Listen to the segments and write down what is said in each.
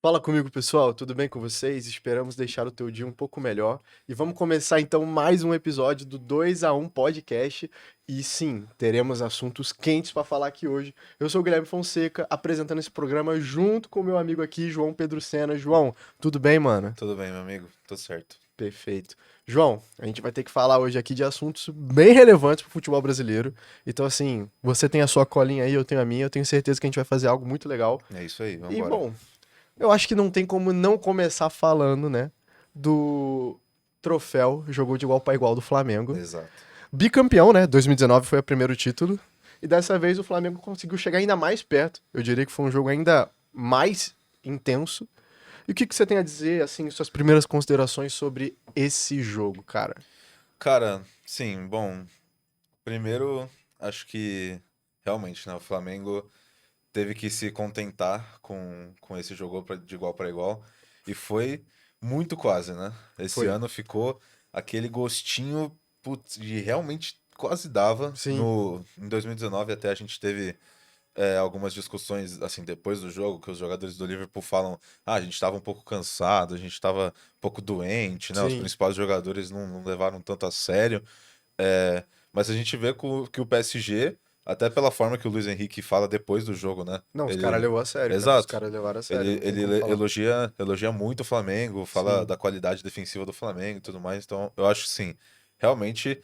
Fala comigo, pessoal. Tudo bem com vocês? Esperamos deixar o teu dia um pouco melhor. E vamos começar então mais um episódio do 2 a 1 Podcast. E sim, teremos assuntos quentes para falar aqui hoje. Eu sou o Guilherme Fonseca, apresentando esse programa junto com o meu amigo aqui, João Pedro Sena. João, tudo bem, mano? Tudo bem, meu amigo? Tudo certo. Perfeito. João, a gente vai ter que falar hoje aqui de assuntos bem relevantes pro futebol brasileiro. Então, assim, você tem a sua colinha aí, eu tenho a minha. Eu tenho certeza que a gente vai fazer algo muito legal. É isso aí, E, vambora. bom, eu acho que não tem como não começar falando, né, do troféu jogou de igual para igual do Flamengo. Exato. Bicampeão, né? 2019 foi o primeiro título. E dessa vez o Flamengo conseguiu chegar ainda mais perto. Eu diria que foi um jogo ainda mais intenso. E o que você tem a dizer, assim, suas primeiras considerações sobre esse jogo, cara? Cara, sim, bom, primeiro, acho que realmente, né, o Flamengo teve que se contentar com esse jogo de igual para igual e foi muito quase, né? Esse Foi. ano ficou aquele gostinho, putz, de realmente quase dava. Sim, Em 2019 até a gente teve algumas discussões assim depois do jogo que os jogadores do Liverpool falam, a gente estava um pouco cansado, a gente estava um pouco doente, né? Os sim. principais jogadores não levaram tanto a sério. É, mas a gente vê que o PSG, até pela forma que o Luiz Henrique fala depois do jogo, né? Não, os caras Ele, levou a sério, cara. Os exato. caras levaram a sério, Ele, não tem ele como falar. elogia muito o Flamengo, fala Sim. da qualidade defensiva do Flamengo e tudo mais. Então, eu acho sim, realmente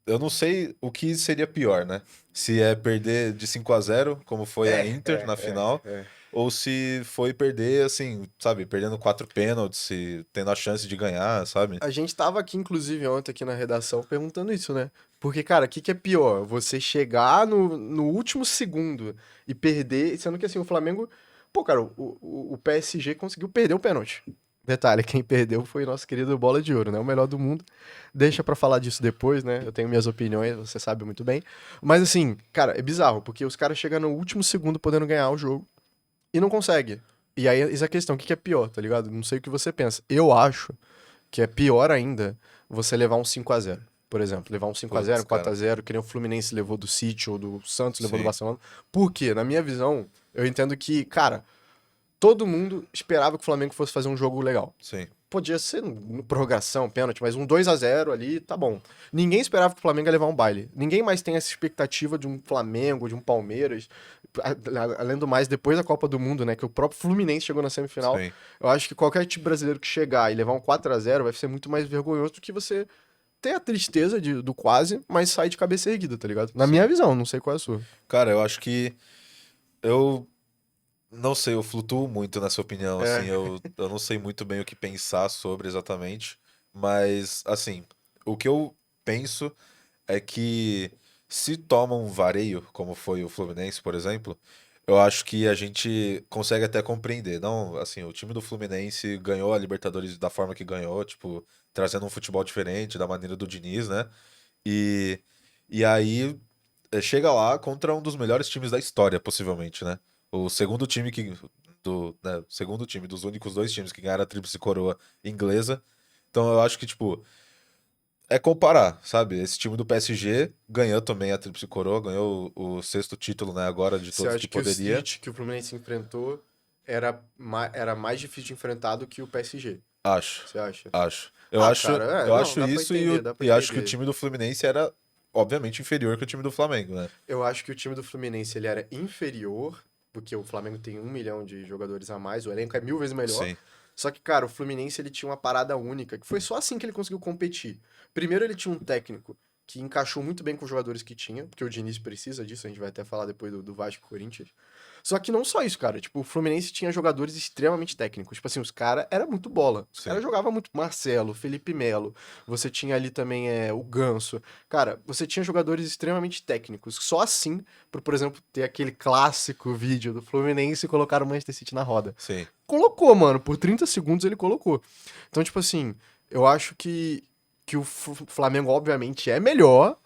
eu não sei o que seria pior, né? Se é perder de 5-0, como foi a Inter na final, É. ou se foi perder, assim, sabe, perdendo 4 pênaltis e tendo a chance de ganhar, sabe? A gente tava aqui, inclusive, ontem aqui na redação perguntando isso, né? Porque, cara, o que que é pior? Você chegar no último segundo e perder, sendo que assim, o Flamengo. Pô, cara, o PSG conseguiu perder o pênalti. Detalhe, quem perdeu foi nosso querido Bola de Ouro, né? O melhor do mundo. Deixa pra falar disso depois, né? Eu tenho minhas opiniões, você sabe muito bem. Mas assim, cara, é bizarro, porque os caras chegam no último segundo podendo ganhar o jogo e não consegue. E aí, essa é a questão, o que que é pior, tá ligado? Não sei o que você pensa. Eu acho que é pior ainda você levar um 5 a 0, por exemplo. Levar um 5 a 0, Putz, quatro cara. a zero que nem o Fluminense levou do City ou do Santos levou do Sim, Barcelona. Por quê? Na minha visão, eu entendo que, cara, todo mundo esperava que o Flamengo fosse fazer um jogo legal. sim. Podia ser prorrogação, pênalti, mas um 2 a 0 ali, tá bom. Ninguém esperava que o Flamengo ia levar um baile. Ninguém mais tem essa expectativa de um Flamengo, de um Palmeiras. Além do mais, depois da Copa do Mundo, né, que o próprio Fluminense chegou na semifinal. Sim. Eu acho que qualquer time brasileiro que chegar e levar um 4 a 0 vai ser muito mais vergonhoso do que você ter a tristeza do quase, mas sair de cabeça erguida, tá ligado? Na minha Sim. visão, não sei qual é a sua. Cara, eu acho que eu não sei, eu flutuo muito nessa opinião, assim, É, eu não sei muito bem o que pensar sobre exatamente, mas, assim, o que eu penso é que se toma um vareio, como foi o Fluminense, por exemplo, eu acho que a gente consegue até compreender. Não, assim, o time do Fluminense ganhou a Libertadores da forma que ganhou, tipo, trazendo um futebol diferente, da maneira do Diniz, né? E, e aí chega lá contra um dos melhores times da história, possivelmente, né? O segundo time o segundo time dos únicos dois times que ganharam a Tríplice Coroa inglesa. Então eu acho que, tipo, é comparar, sabe? Esse time do PSG ganhou também a Tríplice Coroa, ganhou o sexto título, né, agora de você todos que acha que o poderia. City que o Fluminense enfrentou era mais difícil de enfrentar do que o PSG? Acho, Você acha? acho. Eu Ah, acho, cara, eu não, acho dá pra isso entender, dá pra e acho que o entender. time do Fluminense era, obviamente, inferior que o time do Flamengo, né? Eu acho que o time do Fluminense ele era inferior, porque o Flamengo tem 1 milhão de jogadores a mais, o elenco é 1000 vezes melhor. Sim, Só que, cara, o Fluminense ele tinha uma parada única, que foi só assim que ele conseguiu competir. Primeiro, ele tinha um técnico que encaixou muito bem com os jogadores que tinha, porque o Diniz precisa disso, a gente vai até falar depois do Vasco e Corinthians. Só que não só isso, cara. Tipo, o Fluminense tinha jogadores extremamente técnicos. Tipo assim, os caras era muito bola. Os caras sim. jogavam muito Marcelo, Felipe Melo. Você tinha ali também o Ganso. Cara, você tinha jogadores extremamente técnicos. Só assim, por exemplo, ter aquele clássico vídeo do Fluminense colocar o Manchester City na roda. Sim. Colocou, mano. Por 30 segundos ele colocou. Então, tipo assim, eu acho que o Flamengo, obviamente, é melhor.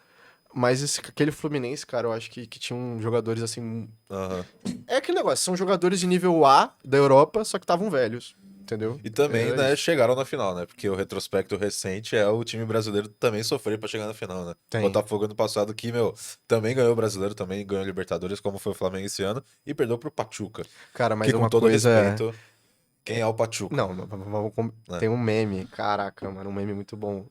Mas aquele Fluminense, cara, eu acho que tinham jogadores assim. Aham. É aquele negócio, são jogadores de nível A da Europa, só que estavam velhos. Entendeu? E também, Era né, isso. chegaram na final, né? Porque o retrospecto recente é o time brasileiro também sofrer pra chegar na final, né? Tem. Botafogo ano passado que, meu, também ganhou o brasileiro, também ganhou a Libertadores, como foi o Flamengo esse ano, e perdeu pro Pachuca. Cara, mas Que é com uma todo coisa. respeito. Quem é o Pachuca? Não, Né? tem um meme, caraca, mano, um meme muito bom.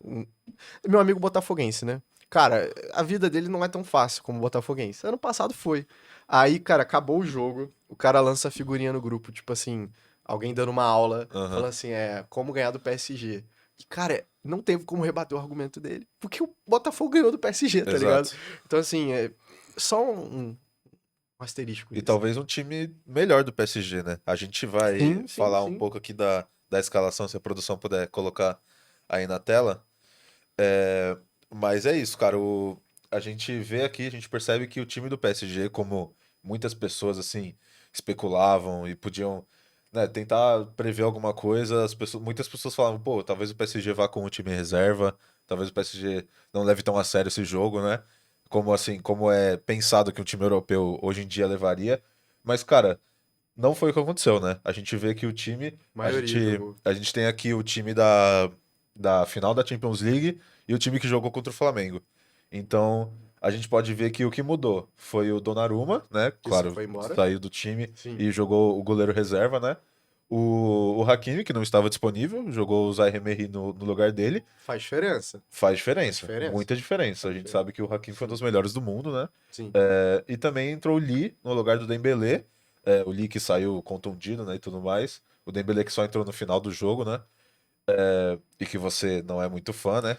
Meu amigo botafoguense, né? Cara, a vida dele não é tão fácil como botafoguense. Ano passado foi. Aí, cara, acabou o jogo, o cara lança a figurinha no grupo, tipo assim, alguém dando uma aula, Aham, falando assim, como ganhar do PSG. E, cara, não teve como rebater o argumento dele, porque o Botafogo ganhou do PSG, tá ligado? exato. Então, assim, é só um asterisco E nisso. talvez um time melhor do PSG, né? A gente vai Sim, sim, falar um sim. pouco aqui da escalação, se a produção puder colocar aí na tela. É, mas é isso, cara. A gente vê aqui, a gente percebe que o time do PSG, como muitas pessoas assim especulavam e podiam, né, tentar prever alguma coisa, muitas pessoas falavam, pô, talvez o PSG vá com o time em reserva, talvez o PSG não leve tão a sério esse jogo, né? Como assim, como é pensado que um time europeu hoje em dia levaria. Mas, cara, não foi o que aconteceu, né? A gente vê que o time, A maioria jogou. a gente tem aqui o time da final da Champions League e o time que jogou contra o Flamengo. Então, a gente pode ver que o que mudou foi o Donnarumma, né? Que se Claro, foi embora. saiu do time Sim. e jogou o goleiro reserva, né? O Hakimi, que não estava disponível, jogou o Zaire Emery no lugar dele. Faz diferença. Faz Faz diferença, diferença. muita diferença. A Faz gente diferença. sabe que o Hakimi foi um Sim, dos melhores do mundo, né? sim. E também entrou o Lee no lugar do Dembélé. O Lee que saiu contundido, né, e tudo mais. O Dembélé que só entrou no final do jogo, né? E que você não é muito fã, né?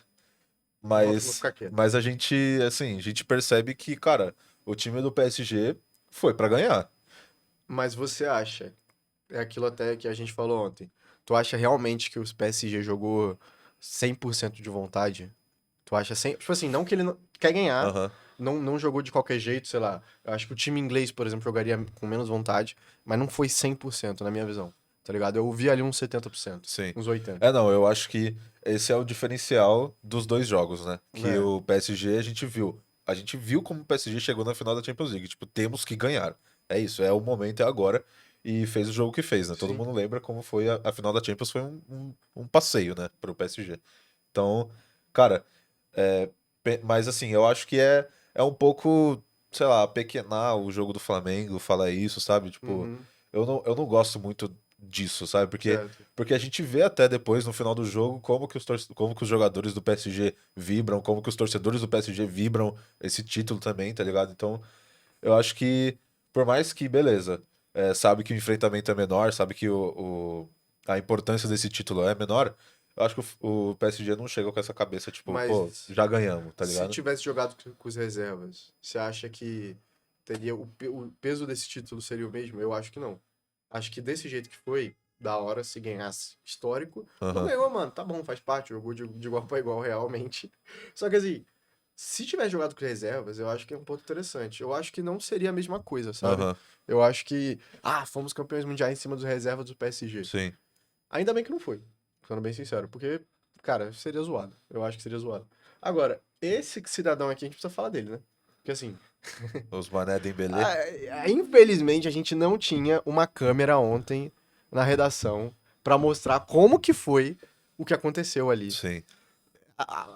Vou Mas, ficar quieto. mas a gente, assim, a gente percebe que, cara, o time do PSG foi pra ganhar. Mas você acha, é aquilo até que a gente falou ontem, tu acha realmente que o PSG jogou 100% de vontade? Tu acha, tipo assim, não que ele não, quer ganhar, Aham, não jogou de qualquer jeito, sei lá. Eu acho que o time inglês, por exemplo, jogaria com menos vontade, mas não foi 100% na minha visão, tá ligado? Eu vi ali uns 70%, sim. uns 80%. Não, eu acho que esse é o diferencial dos dois jogos, né? Que É, o PSG a gente viu. A gente viu como o PSG chegou na final da Champions League. Tipo, temos que ganhar. É isso, é o momento, é agora. E fez o jogo que fez, né? Todo sim. mundo lembra como foi a final da Champions, foi um passeio, né? Pro PSG. Então, cara, mas assim, eu acho que é um pouco, sei lá, pequenar o jogo do Flamengo, falar isso, sabe? Tipo, Uhum, eu não gosto muito disso, sabe? certo. Porque a gente vê até depois, no final do jogo, como que os jogadores do PSG vibram, como que os torcedores do PSG vibram esse título também, tá ligado? Então, eu acho que, por mais que, beleza, sabe que o enfrentamento é menor, sabe que a importância desse título é menor, eu acho que o PSG não chega com essa cabeça, tipo, pô, Mas já ganhamos, tá se ligado? tivesse jogado com os reservas, você acha que teria o peso desse título seria o mesmo? Eu acho que não. Acho que desse jeito que foi, da hora se ganhasse histórico. Não Aham, ganhou, mano, tá bom, faz parte, jogou de igual pra igual realmente. Só que assim, se tivesse jogado com reservas, eu acho que é um ponto interessante. Eu acho que não seria a mesma coisa, sabe? aham, Eu acho que, fomos campeões mundiais em cima dos reservas do PSG. sim. Ainda bem que não foi, sendo bem sincero, porque, cara, seria zoado. Eu acho que seria zoado. Agora, esse cidadão aqui, a gente precisa falar dele, né? Porque assim, Os Mané Dembélé, infelizmente a gente não tinha uma câmera ontem na redação pra mostrar como que foi o que aconteceu ali. sim.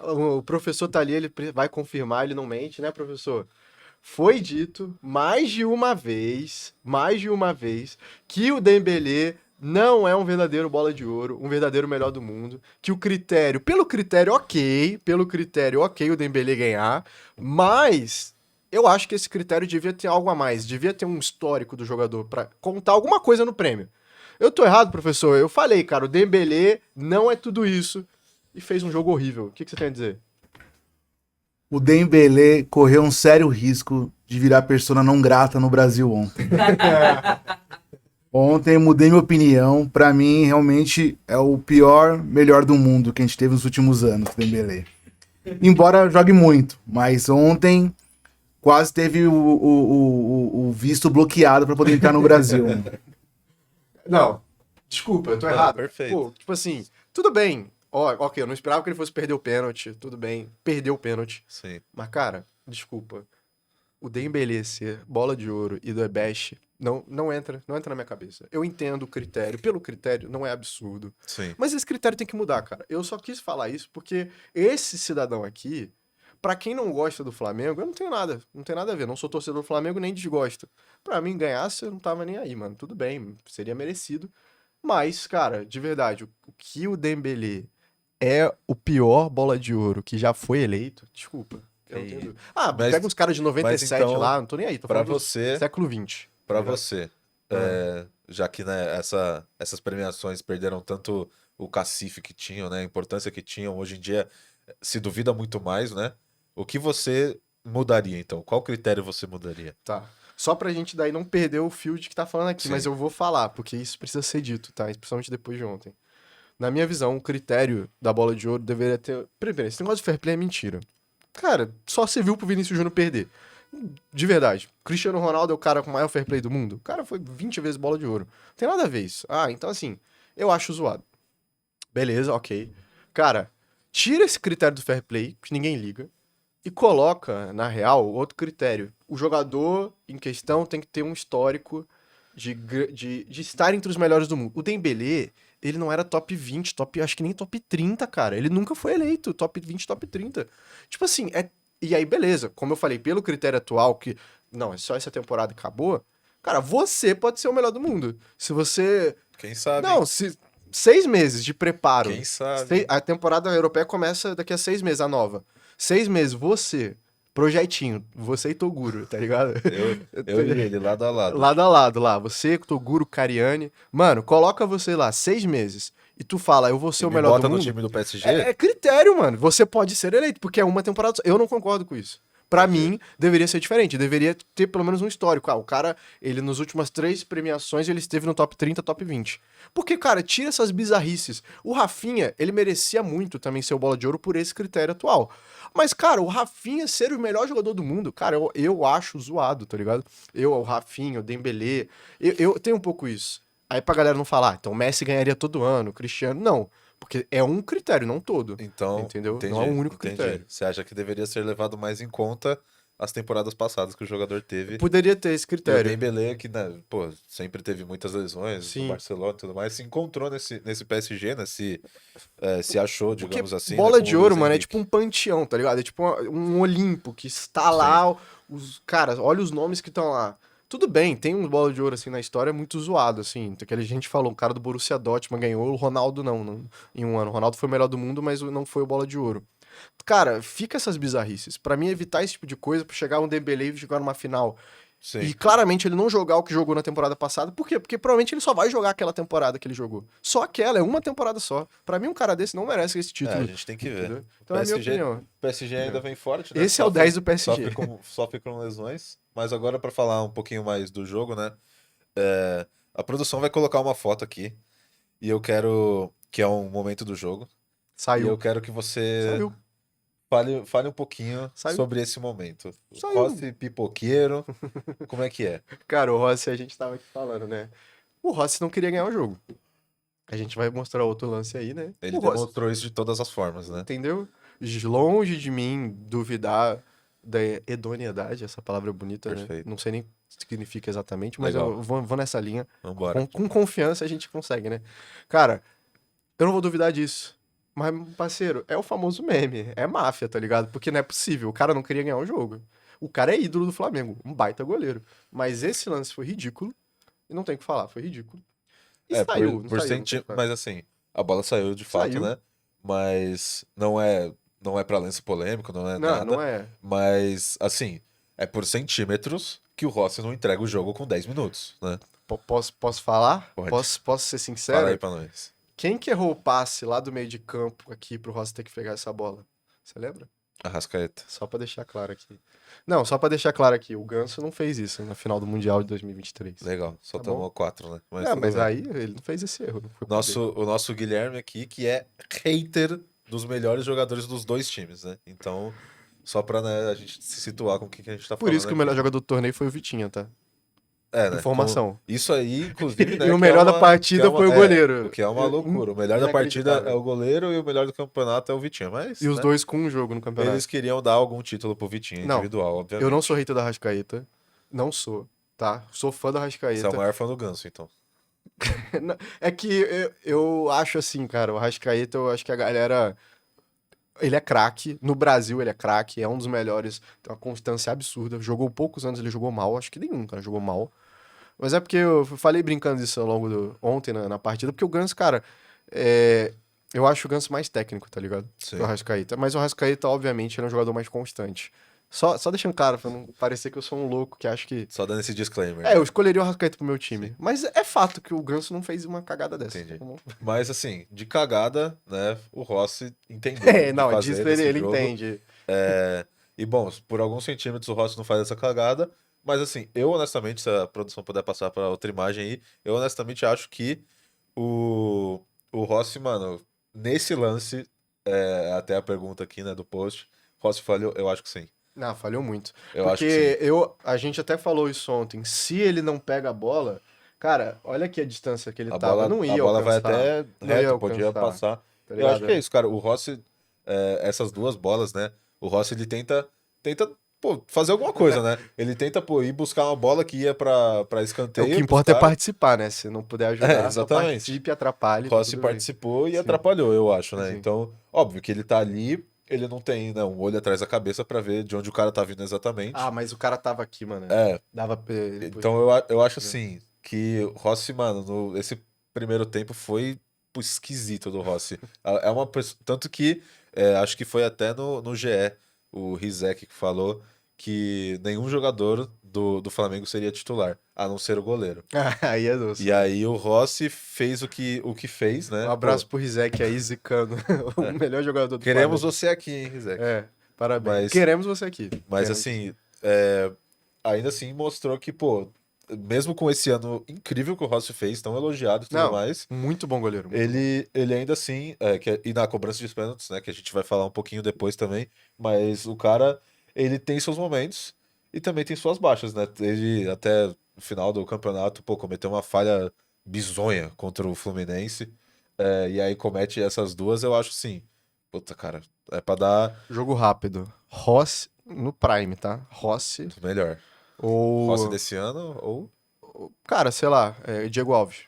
O professor tá ali, ele vai confirmar, ele não mente, né, professor? Foi dito mais de uma vez, que o Dembélé não é um verdadeiro bola de ouro, um verdadeiro melhor do mundo, que o critério, pelo critério ok o Dembélé ganhar, mas eu acho que esse critério devia ter algo a mais, devia ter um histórico do jogador pra contar alguma coisa no prêmio. Eu tô errado, professor? Eu falei, cara, o Dembélé não é tudo isso e fez um jogo horrível. O que você tem a dizer? O Dembélé correu um sério risco de virar persona não grata no Brasil ontem. Ontem mudei minha opinião. Pra mim, realmente é o pior, melhor do mundo que a gente teve nos últimos anos, o Dembélé. Embora jogue muito, mas ontem quase teve o visto bloqueado pra poder entrar no Brasil. Não, desculpa, eu tô Não, errado. perfeito. Pô, tipo assim, tudo bem. Ó, ok, eu não esperava que ele fosse perder o pênalti. Tudo bem, perdeu o pênalti. Sim, Mas, cara, desculpa. O Dembélé ser bola de ouro e do Ebest não entra na minha cabeça. Eu entendo o critério, pelo critério não é absurdo. sim. Mas esse critério tem que mudar, cara. Eu só quis falar isso porque esse cidadão aqui, pra quem não gosta do Flamengo, eu não tenho nada, não tem nada a ver. Não sou torcedor do Flamengo nem desgosto. Pra mim ganhasse, eu não tava nem aí, mano. Tudo bem, seria merecido. Mas, cara, de verdade, o que o Dembélé é o pior bola de ouro que já foi eleito, desculpa. Eu não tenho dúvida. Ah, Mas, pega uns caras de mas 97 então, lá, não tô nem aí, tô pra falando do você, século XX, tá para ligado? você, Ah. já que né, essas premiações perderam tanto o cacife que tinham, né, a importância que tinham, hoje em dia se duvida muito mais, né? O que você mudaria, então? Qual critério você mudaria? Tá. Só pra gente daí não perder o fio de que tá falando aqui, mas Sim, eu vou falar, porque isso precisa ser dito, tá? Principalmente depois de ontem. Na minha visão, o critério da bola de ouro deveria ter. Primeiro, esse negócio de fair play é mentira. Cara, só você viu pro Vinícius Júnior perder. De verdade. Cristiano Ronaldo é o cara com o maior fair play do mundo. O cara foi 20 vezes bola de ouro. Não tem nada a ver isso. Ah, então assim, eu acho zoado. Beleza, ok. Cara, tira esse critério do fair play, que ninguém liga, e coloca, na real, outro critério. O jogador em questão tem que ter um histórico de estar entre os melhores do mundo. O Dembélé, ele não era top 20, top, acho que nem top 30, cara. Ele nunca foi eleito top 20, top 30. Tipo assim, e aí beleza, como eu falei, pelo critério atual, que não, é só essa temporada e acabou, cara, você pode ser o melhor do mundo. Se você quem sabe, hein? não, 6 meses de preparo. Quem sabe, hein? A temporada europeia começa daqui a 6 meses, a nova. 6 meses, você, projetinho, você e Toguro, tá ligado? Eu e ele, lado a lado. Lado a lado lá, você, Toguro, Cariani. Mano, coloca você lá, 6 meses, e tu fala, eu vou ser E o me melhor do bota no mundo. time do PSG? É critério, mano. Você pode ser eleito, porque é uma temporada só. Eu não concordo com isso. Pra Entendi. mim, deveria ser diferente. Deveria ter pelo menos um histórico. Ah, o cara, ele nas últimas 3 premiações, ele esteve no top 30, top 20. Porque, cara, tira essas bizarrices. O Rafinha, ele merecia muito também ser o bola de ouro por esse critério atual. Mas, cara, o Rafinha ser o melhor jogador do mundo, cara, eu acho zoado, tá ligado? O Rafinha, o Dembélé, eu tenho um pouco isso. Aí pra galera não falar, então o Messi ganharia todo ano, o Cristiano. Não. Porque é um critério, não todo. Então, Entendeu? Não é entendi, um único entendi. critério. Você acha que deveria ser levado mais em conta as temporadas passadas que o jogador teve? Poderia ter esse E o critério. Dembélé, que, né, pô, sempre teve muitas lesões no Sim. Barcelona e tudo mais, se encontrou nesse PSG, né? Se achou, Porque digamos assim, né? bola Com o de Luiz ouro, mano, é tipo Henrique. um panteão, tá ligado? É tipo um Olimpo que está Sim, lá. Os caras, olha os nomes que estão lá. Tudo bem, tem um bola de ouro assim na história muito zoado, assim. Que a gente falou, o cara do Borussia Dortmund ganhou, o Ronaldo não, em um ano. O Ronaldo foi o melhor do mundo, mas não foi o bola de ouro. Cara, fica essas bizarrices. Pra mim, evitar esse tipo de coisa, pra chegar um Dembélé e jogar numa final. E sim. claramente ele não jogar o que jogou na temporada passada. Por quê? Porque provavelmente ele só vai jogar aquela temporada que ele jogou. Só aquela, é uma temporada só. Pra mim, um cara desse não merece esse É, a título. gente tem que ver. Entendeu? O Então é a minha PSG, opinião. o PSG ainda vem forte, né? Esse é o 10 do PSG. Sofre com lesões. Mas agora, para falar um pouquinho mais do jogo, né? A produção vai colocar uma foto aqui. E eu quero. Que é um momento do jogo. E eu Saiu. quero que você Saiu. fale um pouquinho Saiu. sobre esse momento. Saiu. Rossi pipoqueiro, como é que é? Cara, o Rossi, a gente tava aqui falando, né? O Rossi não queria ganhar o jogo. A gente vai mostrar outro lance aí, né? Ele O Rossi, demonstrou isso de todas as formas, né? entendeu? Longe de mim duvidar da idoneidade, essa palavra é bonita, né? Não Perfeito. sei nem o que significa exatamente, mas Legal. eu vou nessa linha. Vambora. Com confiança a gente consegue, né? Cara, eu não vou duvidar disso. Mas, parceiro, é o famoso meme. É máfia, tá ligado? Porque não é possível. O cara não queria ganhar o jogo. O cara é ídolo do Flamengo. Um baita goleiro. Mas esse lance foi ridículo. E não tem o que falar, foi ridículo. E É, saiu, não por saiu, não tem o que falar. mas assim, a bola saiu de fato, Saiu. né? Mas não é para lenço polêmico, não é Não, nada. não é. Mas, assim, é por centímetros que o Rossi não entrega o jogo com 10 minutos, né? Posso falar? Pode. Posso ser Fala aí sincero? pra nós. Quem que errou o passe lá do meio de campo aqui pro Rossi ter que pegar essa bola? Você lembra? Arrascaeta. Só pra deixar claro aqui. Não, só pra deixar claro aqui, o Ganso não fez isso na final do Mundial de 2023. Legal, só Tá bom? tomou 4, né? Mas É, tudo mas bem. aí ele não fez esse erro, não foi por dele. O nosso Guilherme aqui, que é hater dos melhores jogadores dos dois times, né? Então, só pra, né, a gente se situar com o que que a gente tá Por isso falando que o melhor aqui. jogador do torneio foi o Vitinha, tá? É, né? Informação. Isso aí, inclusive, E né? o Que é melhor da que é partida foi o o goleiro. que é uma loucura. O melhor da partida é Inacreditável. o goleiro e o melhor do campeonato é o Vitinho. E Mas, os né? dois com um jogo no Eles campeonato. queriam dar algum título pro Vitinho Não, individual, eu não sou obviamente. hater da Rascaeta. Não sou, tá? Sou fã da Você é o Rascaeta. maior fã do Ganso, então. É que eu acho assim, cara, o Rascaeta, eu acho que a galera. Ele é craque. No Brasil, ele é craque. É um dos melhores. Tem uma constância absurda. Jogou poucos anos, ele jogou mal. Acho que nenhum, cara, jogou mal. Mas é porque eu falei brincando disso ao longo ontem na partida, porque o Ganso, cara, eu acho o Ganso mais técnico, tá ligado? Sim. Que o Arrascaeta. Mas o Arrascaeta, obviamente, ele é um jogador mais constante. Só deixando claro, pra não parecer que eu sou um louco que acho que. Só dando esse disclaimer. Eu né? escolheria o Arrascaeta pro meu time. Sim. Mas é fato que o Ganso não fez uma cagada dessa. Entendi. Tá bom? Mas assim, de cagada, né? O Rossi entendeu de Não, fazer disso nesse ele jogo. entende. E bom, por alguns centímetros o Rossi não faz essa cagada. Mas assim, eu honestamente, se a produção puder passar para outra imagem aí, eu honestamente acho que o Rossi, mano, nesse lance, até a pergunta aqui, né, do post, Rossi falhou? Eu acho que sim. Não, falhou muito. Eu acho que sim. Porque a gente até falou isso ontem. Se ele não pega a bola, cara, olha aqui a distância que ele tava. Não A ia bola vai alcançar. até Não ia reto, podia alcançar. passar. Tá Eu acho ligado? que é isso, cara. O Rossi, essas duas bolas, né? O Rossi, ele tenta, pô, fazer alguma coisa, né? Ele tenta, pô, ir buscar uma bola que ia pra escanteio. O que pros importa é caras. participar, né? Se não puder ajudar, só Exatamente. participe, atrapalhe. Rossi tudo bem. participou e Sim. atrapalhou, eu acho, né? Sim. Então, óbvio que ele tá ali, ele não tem, né, um olho atrás da cabeça pra ver de onde o cara tá vindo exatamente. Ah, mas o cara tava aqui, mano. É, Dava. então eu acho assim, que o Rossi, mano, esse primeiro tempo foi pô, esquisito do Rossi. É uma pessoa, tanto que acho que foi até no GE, o Rizek que falou que nenhum jogador do Flamengo seria titular, a não ser o goleiro. Aí é doce. E aí o Rossi fez o que fez, né? Um abraço pro Rizek aí, zicando. O melhor jogador do Queremos Flamengo. você aqui, hein, Rizek? Parabéns. Mas, Queremos você aqui. mas Queremos. assim, ainda assim mostrou que, pô, mesmo com esse ano incrível que o Rossi fez, tão elogiado e tudo Não, mais, muito bom goleiro. muito bom. ele ainda assim, e na cobrança de pênaltis, né, que a gente vai falar um pouquinho depois também, mas o cara, ele tem seus momentos e também tem suas baixas, né? Ele até no final do campeonato, pô, cometeu uma falha bizonha contra o Fluminense, e aí comete essas duas, eu acho assim, puta, cara, é pra dar Jogo rápido. Rossi no Prime, tá? Rossi melhor. ou. Rossi desse ano ou... Cara, sei lá, Diego Alves.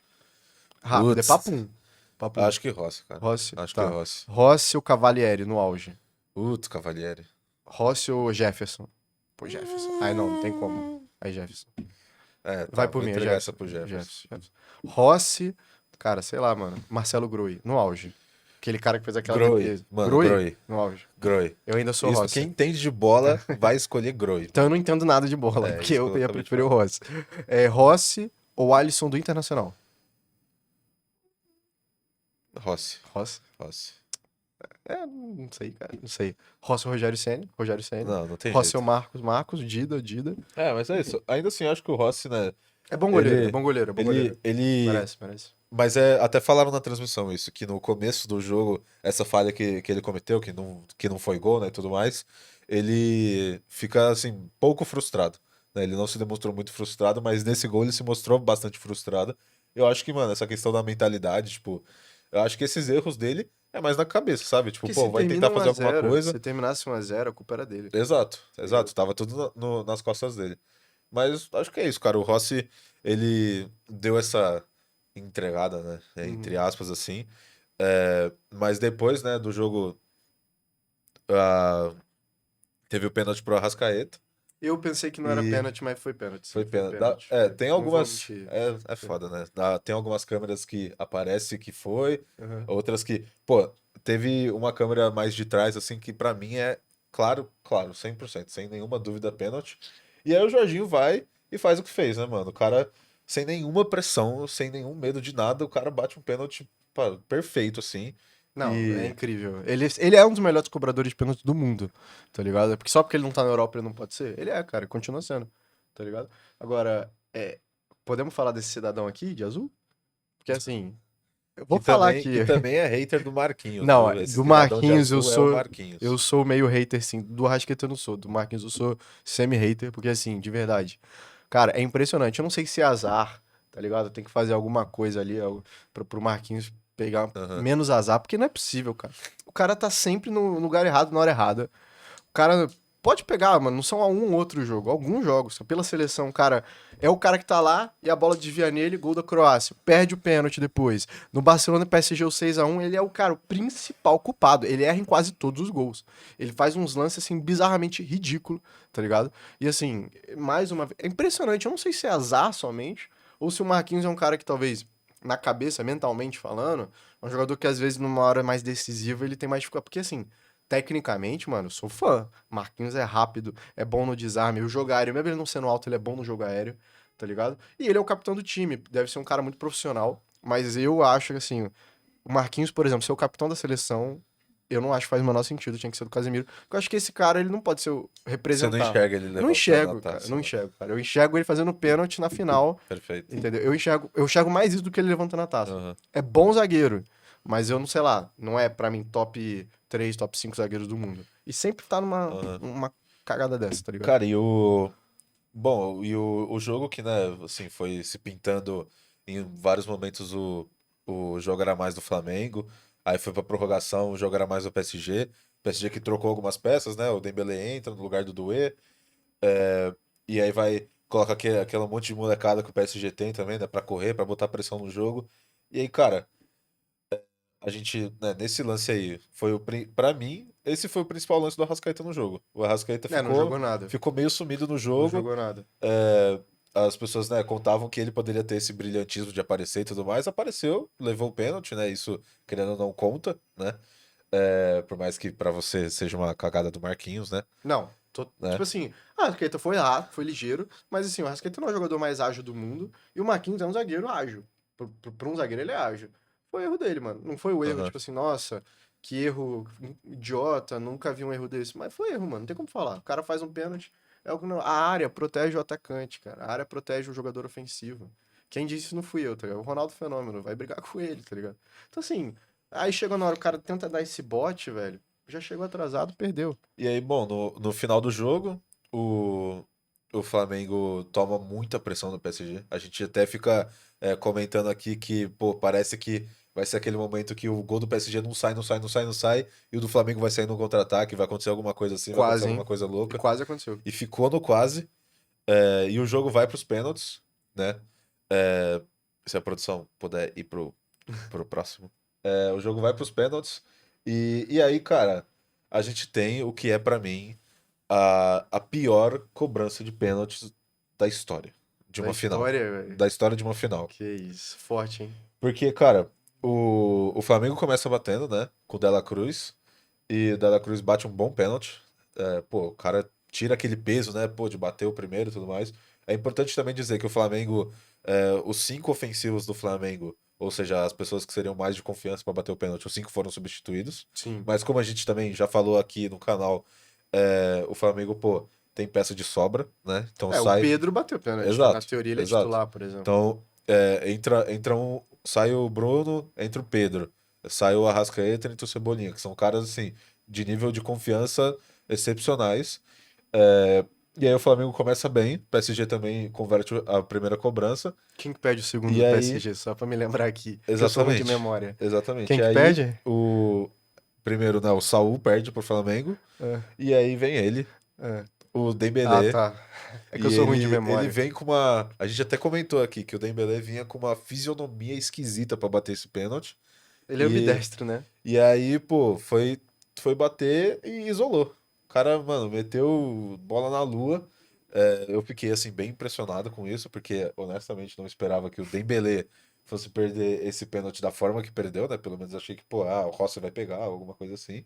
Rápido, Putz. é papum. Papum. Acho que Rossi, cara. Rossi, Acho tá. que Rossi. Rossi ou Cavalieri no auge. Putz, Cavalieri. Rossi ou Jefferson. Pô, Jefferson. Ai, não tem como. Aí, Jefferson. Tá, Vai por vou mim, é entregar Jefferson. essa pro Jefferson. Jefferson. Rossi, cara, sei lá, mano. Marcelo Groi, no auge. Aquele cara que fez aquela Groi, defesa. mano, Groi? Groi. No auge. Groi. Eu ainda sou Isso, Rossi. quem entende de bola vai escolher Groi. Então eu não entendo nada de bola, porque isso eu que eu ia acabei de preferir o Rossi. Rossi ou Alisson do Internacional? Rossi. Rossi? Rossi. Não sei, cara, não sei. Rossi ou Rogério Ceni? Rogério Ceni. Não tem Rossi jeito. ou Marcos? Dida. Mas é isso. Ainda assim, acho que o Rossi, né? É bom goleiro, Ele- é bom goleiro, é bom goleiro. Merece. Mas até falaram na transmissão isso, que no começo do jogo, essa falha que ele cometeu, que não foi gol, né, e tudo mais, ele fica, assim, pouco frustrado, né? Ele não se demonstrou muito frustrado, mas nesse gol ele se mostrou bastante frustrado. Eu acho que, mano, essa questão da mentalidade, tipo, eu acho que esses erros dele é mais na cabeça, sabe? Tipo, Porque pô, se vai termina tentar fazer alguma 1 a 0, coisa. se terminasse 1 a 0, a culpa era dele. Exato. Tava tudo nas costas dele. Mas acho que é isso, cara. O Rossi, ele deu essa entregada, né? Entre aspas, assim. Mas depois, né, do jogo, ah, teve o pênalti pro Arrascaeta. Eu pensei que não era E- pênalti, mas foi pênalti. sim, Foi pênalti. pênalti. Tem Não vou algumas. mentir. É foda, né? Tem algumas câmeras que aparece que foi, Uhum. outras que. Pô, teve uma câmera mais de trás, assim, que pra mim é claro, 100%, sem nenhuma dúvida, pênalti. E aí o Jorginho vai e faz o que fez, né, mano? O cara, sem nenhuma pressão, sem nenhum medo de nada, o cara bate um pênalti pá, perfeito, assim. Não, E- é incrível. Ele é um dos melhores cobradores de pênalti do mundo, tá ligado? Porque só porque ele não tá na Europa ele não pode ser? Ele é, cara, continua sendo, tá ligado? Agora, podemos falar desse cidadão aqui, de azul? Porque assim, eu vou que falar também, aqui. que também é hater do Marquinhos. Não, Esse do cidadão de Marquinhos azul é o Marquinhos. eu sou meio hater, sim. Do Arrascaeta eu não sou. Do Marquinhos eu sou semi-hater, porque assim, de verdade. Cara, é impressionante. Eu não sei se é azar, tá ligado? Tem que fazer alguma coisa ali pro Marquinhos pegar Aham. menos azar, porque não é possível, cara. O cara tá sempre no lugar errado, na hora errada. O cara pode pegar, mano, não são um ou outro jogo, alguns jogos. Pela seleção, cara, é o cara que tá lá e a bola desvia nele, gol da Croácia. Perde o pênalti depois. No Barcelona PSG o 6 a 1, ele é o cara, o principal culpado. Ele erra em quase todos os gols. Ele faz uns lances assim bizarramente ridículo, tá ligado? E assim, mais uma vez, é impressionante, eu não sei se é azar somente ou se o Marquinhos é um cara que talvez, na cabeça, mentalmente falando, é um jogador que às vezes numa hora mais decisiva ele tem mais dificuldade. Porque assim, tecnicamente, mano, eu sou fã. Marquinhos é rápido, é bom no desarme, o jogo aéreo, mesmo ele não sendo alto, ele é bom no jogo aéreo, tá ligado? E ele é o capitão do time, deve ser um cara muito profissional, mas eu acho que assim, o Marquinhos, por exemplo, ser o capitão da seleção, eu não acho que faz o menor sentido, tinha que ser do Casemiro. Porque eu acho que esse cara, ele não pode ser Você não representar. enxerga ele Não levantando a enxergo, cara, taça, não né? enxergo, cara. Eu enxergo ele fazendo pênalti na final, Perfeito. entendeu? Eu enxergo mais isso do que ele levantando a taça. Aham. É bom zagueiro, mas eu não sei lá, não é pra mim top 3, top 5 zagueiros do mundo. E sempre tá numa Aham. uma cagada dessa, tá ligado? Cara, e o. Bom, e o jogo que, né, assim, foi se pintando em vários momentos o jogo era mais do Flamengo, aí foi pra prorrogação, o jogo era mais do PSG. PSG que trocou algumas peças, né? O Dembélé entra no lugar do Doué, e aí vai, coloca aquela monte de molecada que o PSG tem também, né, pra correr, pra botar pressão no jogo. E aí, cara, a gente, né, nesse lance aí, pra mim, esse foi o principal lance do Arrascaeta no jogo. O Arrascaeta É, não ficou, jogou nada. ficou meio sumido no Não jogo. jogou nada. É, as pessoas, né, contavam que ele poderia ter esse brilhantismo de aparecer e tudo mais. Apareceu, levou o pênalti, né? Isso, querendo ou não, conta, né? Por mais que pra você seja uma cagada do Marquinhos, né? Não, Né? tipo assim, a Arrascaeta foi rápido, foi ligeiro, mas assim, o Arrascaeta não é o jogador mais ágil do mundo, e o Marquinhos é um zagueiro ágil. Pra um zagueiro ele é ágil. Foi erro dele, mano. Não foi o erro, Aham. tipo assim, nossa, que erro idiota, nunca vi um erro desse. Mas foi erro, mano, não tem como falar. O cara faz um pênalti, é algo não. A área protege o atacante, cara. A área protege o jogador ofensivo. Quem disse isso não fui eu, tá ligado? O Ronaldo Fenômeno vai brigar com ele, tá ligado? Então assim, aí chegou na hora, o cara tenta dar esse bote, velho. Já chegou atrasado, perdeu. E aí, bom, no final do jogo, o Flamengo toma muita pressão do PSG. A gente até fica comentando aqui que, pô, parece que vai ser aquele momento que o gol do PSG não sai, não sai, não sai, não sai, e o do Flamengo vai sair no contra-ataque, vai acontecer alguma coisa assim, vai acontecer Quase, alguma hein? coisa E louca. quase aconteceu. E ficou no quase. E o jogo vai para os pênaltis, né? Se a produção puder ir pro próximo. O jogo vai para os pênaltis. E aí, cara, a gente tem o que é pra mim a pior cobrança de pênaltis da história de Da uma final. história, velho. Da história de uma final. Que isso. Forte, hein? Porque, cara, o Flamengo começa batendo, né? Com o Dela Cruz. E o Dela Cruz bate um bom pênalti. Pô, o cara tira aquele peso, né? Pô, de bater o primeiro e tudo mais. É importante também dizer que o Flamengo, os cinco ofensivos do Flamengo, ou seja, as pessoas que seriam mais de confiança para bater o pênalti, os cinco foram substituídos. Sim. Mas como a gente também já falou aqui no canal, o Flamengo, pô, tem peça de sobra, né? Então É, o sai. Pedro bateu pênalti, né? Na Exato, teoria ele é exato. titular, por exemplo. Então, entra um. Sai o Bruno, entra o Pedro. Sai o Arrascaeta, entra o Cebolinha, que são caras, assim, de nível de confiança excepcionais. É, e aí o Flamengo começa bem, o PSG também converte a primeira cobrança. Quem que pede o segundo E do aí, PSG? Só pra me lembrar aqui, que eu sou ruim de exatamente, memória. exatamente. Quem E que aí, pede? o primeiro, né, o Saul perde pro Flamengo. É, E aí vem ele, é. o Ah, Dembélé. tá. É que eu E sou ruim de ele memória. vem com uma. A gente até comentou aqui que o Dembélé vinha com uma fisionomia esquisita pra bater esse pênalti. Ele é E, ambidestro, né? e aí, pô, foi bater e isolou. O cara, mano, meteu bola na lua. Eu fiquei, assim, bem impressionado com isso, porque honestamente não esperava que o Dembélé fosse perder esse pênalti da forma que perdeu, né? Pelo menos achei que, pô, o Rossi vai pegar, alguma coisa assim.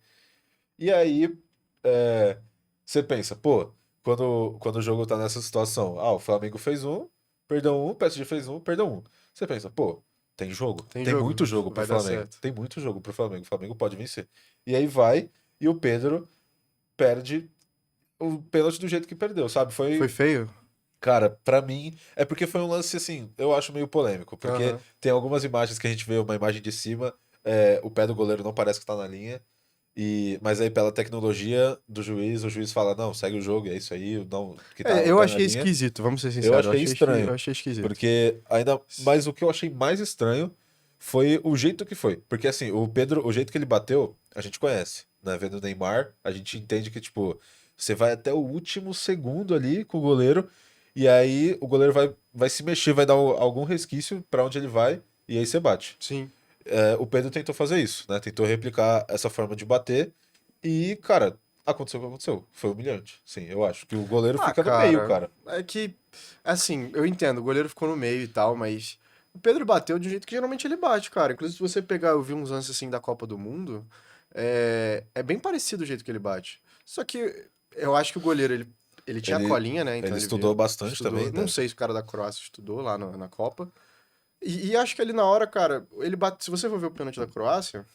E aí, é, você pensa, pô, quando o jogo tá nessa situação, o Flamengo fez um, perdeu um, o PSG fez um, perdeu um. Você pensa, pô, tem jogo? Tem Tem jogo, muito jogo pro vai dar Flamengo. certo. Tem muito jogo pro Flamengo. O Flamengo pode vencer. E aí vai, e o Pedro perde o pênalti do jeito que perdeu, sabe? Foi Foi, feio? cara, pra mim, é porque foi um lance assim, eu acho meio polêmico, porque Aham. tem algumas imagens que a gente vê uma imagem de cima, o pé do goleiro não parece que tá na linha. Mas aí, pela tecnologia do juiz, o juiz fala: não, segue o jogo, é isso aí, não, que tá É, o eu pé na achei linha. esquisito, vamos ser Eu sinceros. achei Eu estranho, achei esquisito. porque ainda. Mas o que eu achei mais estranho foi o jeito que foi. Porque assim, o Pedro, o jeito que ele bateu, a gente conhece, né? Vendo o Neymar, a gente entende que, tipo, você vai até o último segundo ali com o goleiro, e aí o goleiro vai se mexer, vai dar algum resquício pra onde ele vai, e aí você bate. Sim. O Pedro tentou fazer isso, né? Tentou replicar essa forma de bater. E, cara, aconteceu o que aconteceu. Foi humilhante. Sim, eu acho que o goleiro Ah, fica no meio, cara, cara. é que, assim, eu entendo, o goleiro ficou no meio e tal, mas o Pedro bateu de um jeito que geralmente ele bate, cara. Inclusive, se você pegar, eu vi uns lances assim da Copa do Mundo, é bem parecido o jeito que ele bate. Só que eu acho que o goleiro, ele tinha Ele, colinha, né? Então ele ele estudou viu, bastante estudou. também, Não né? sei se o cara da Croácia estudou lá na Copa. E acho que ali na hora, cara, ele bate. Se você for ver o pênalti da Croácia,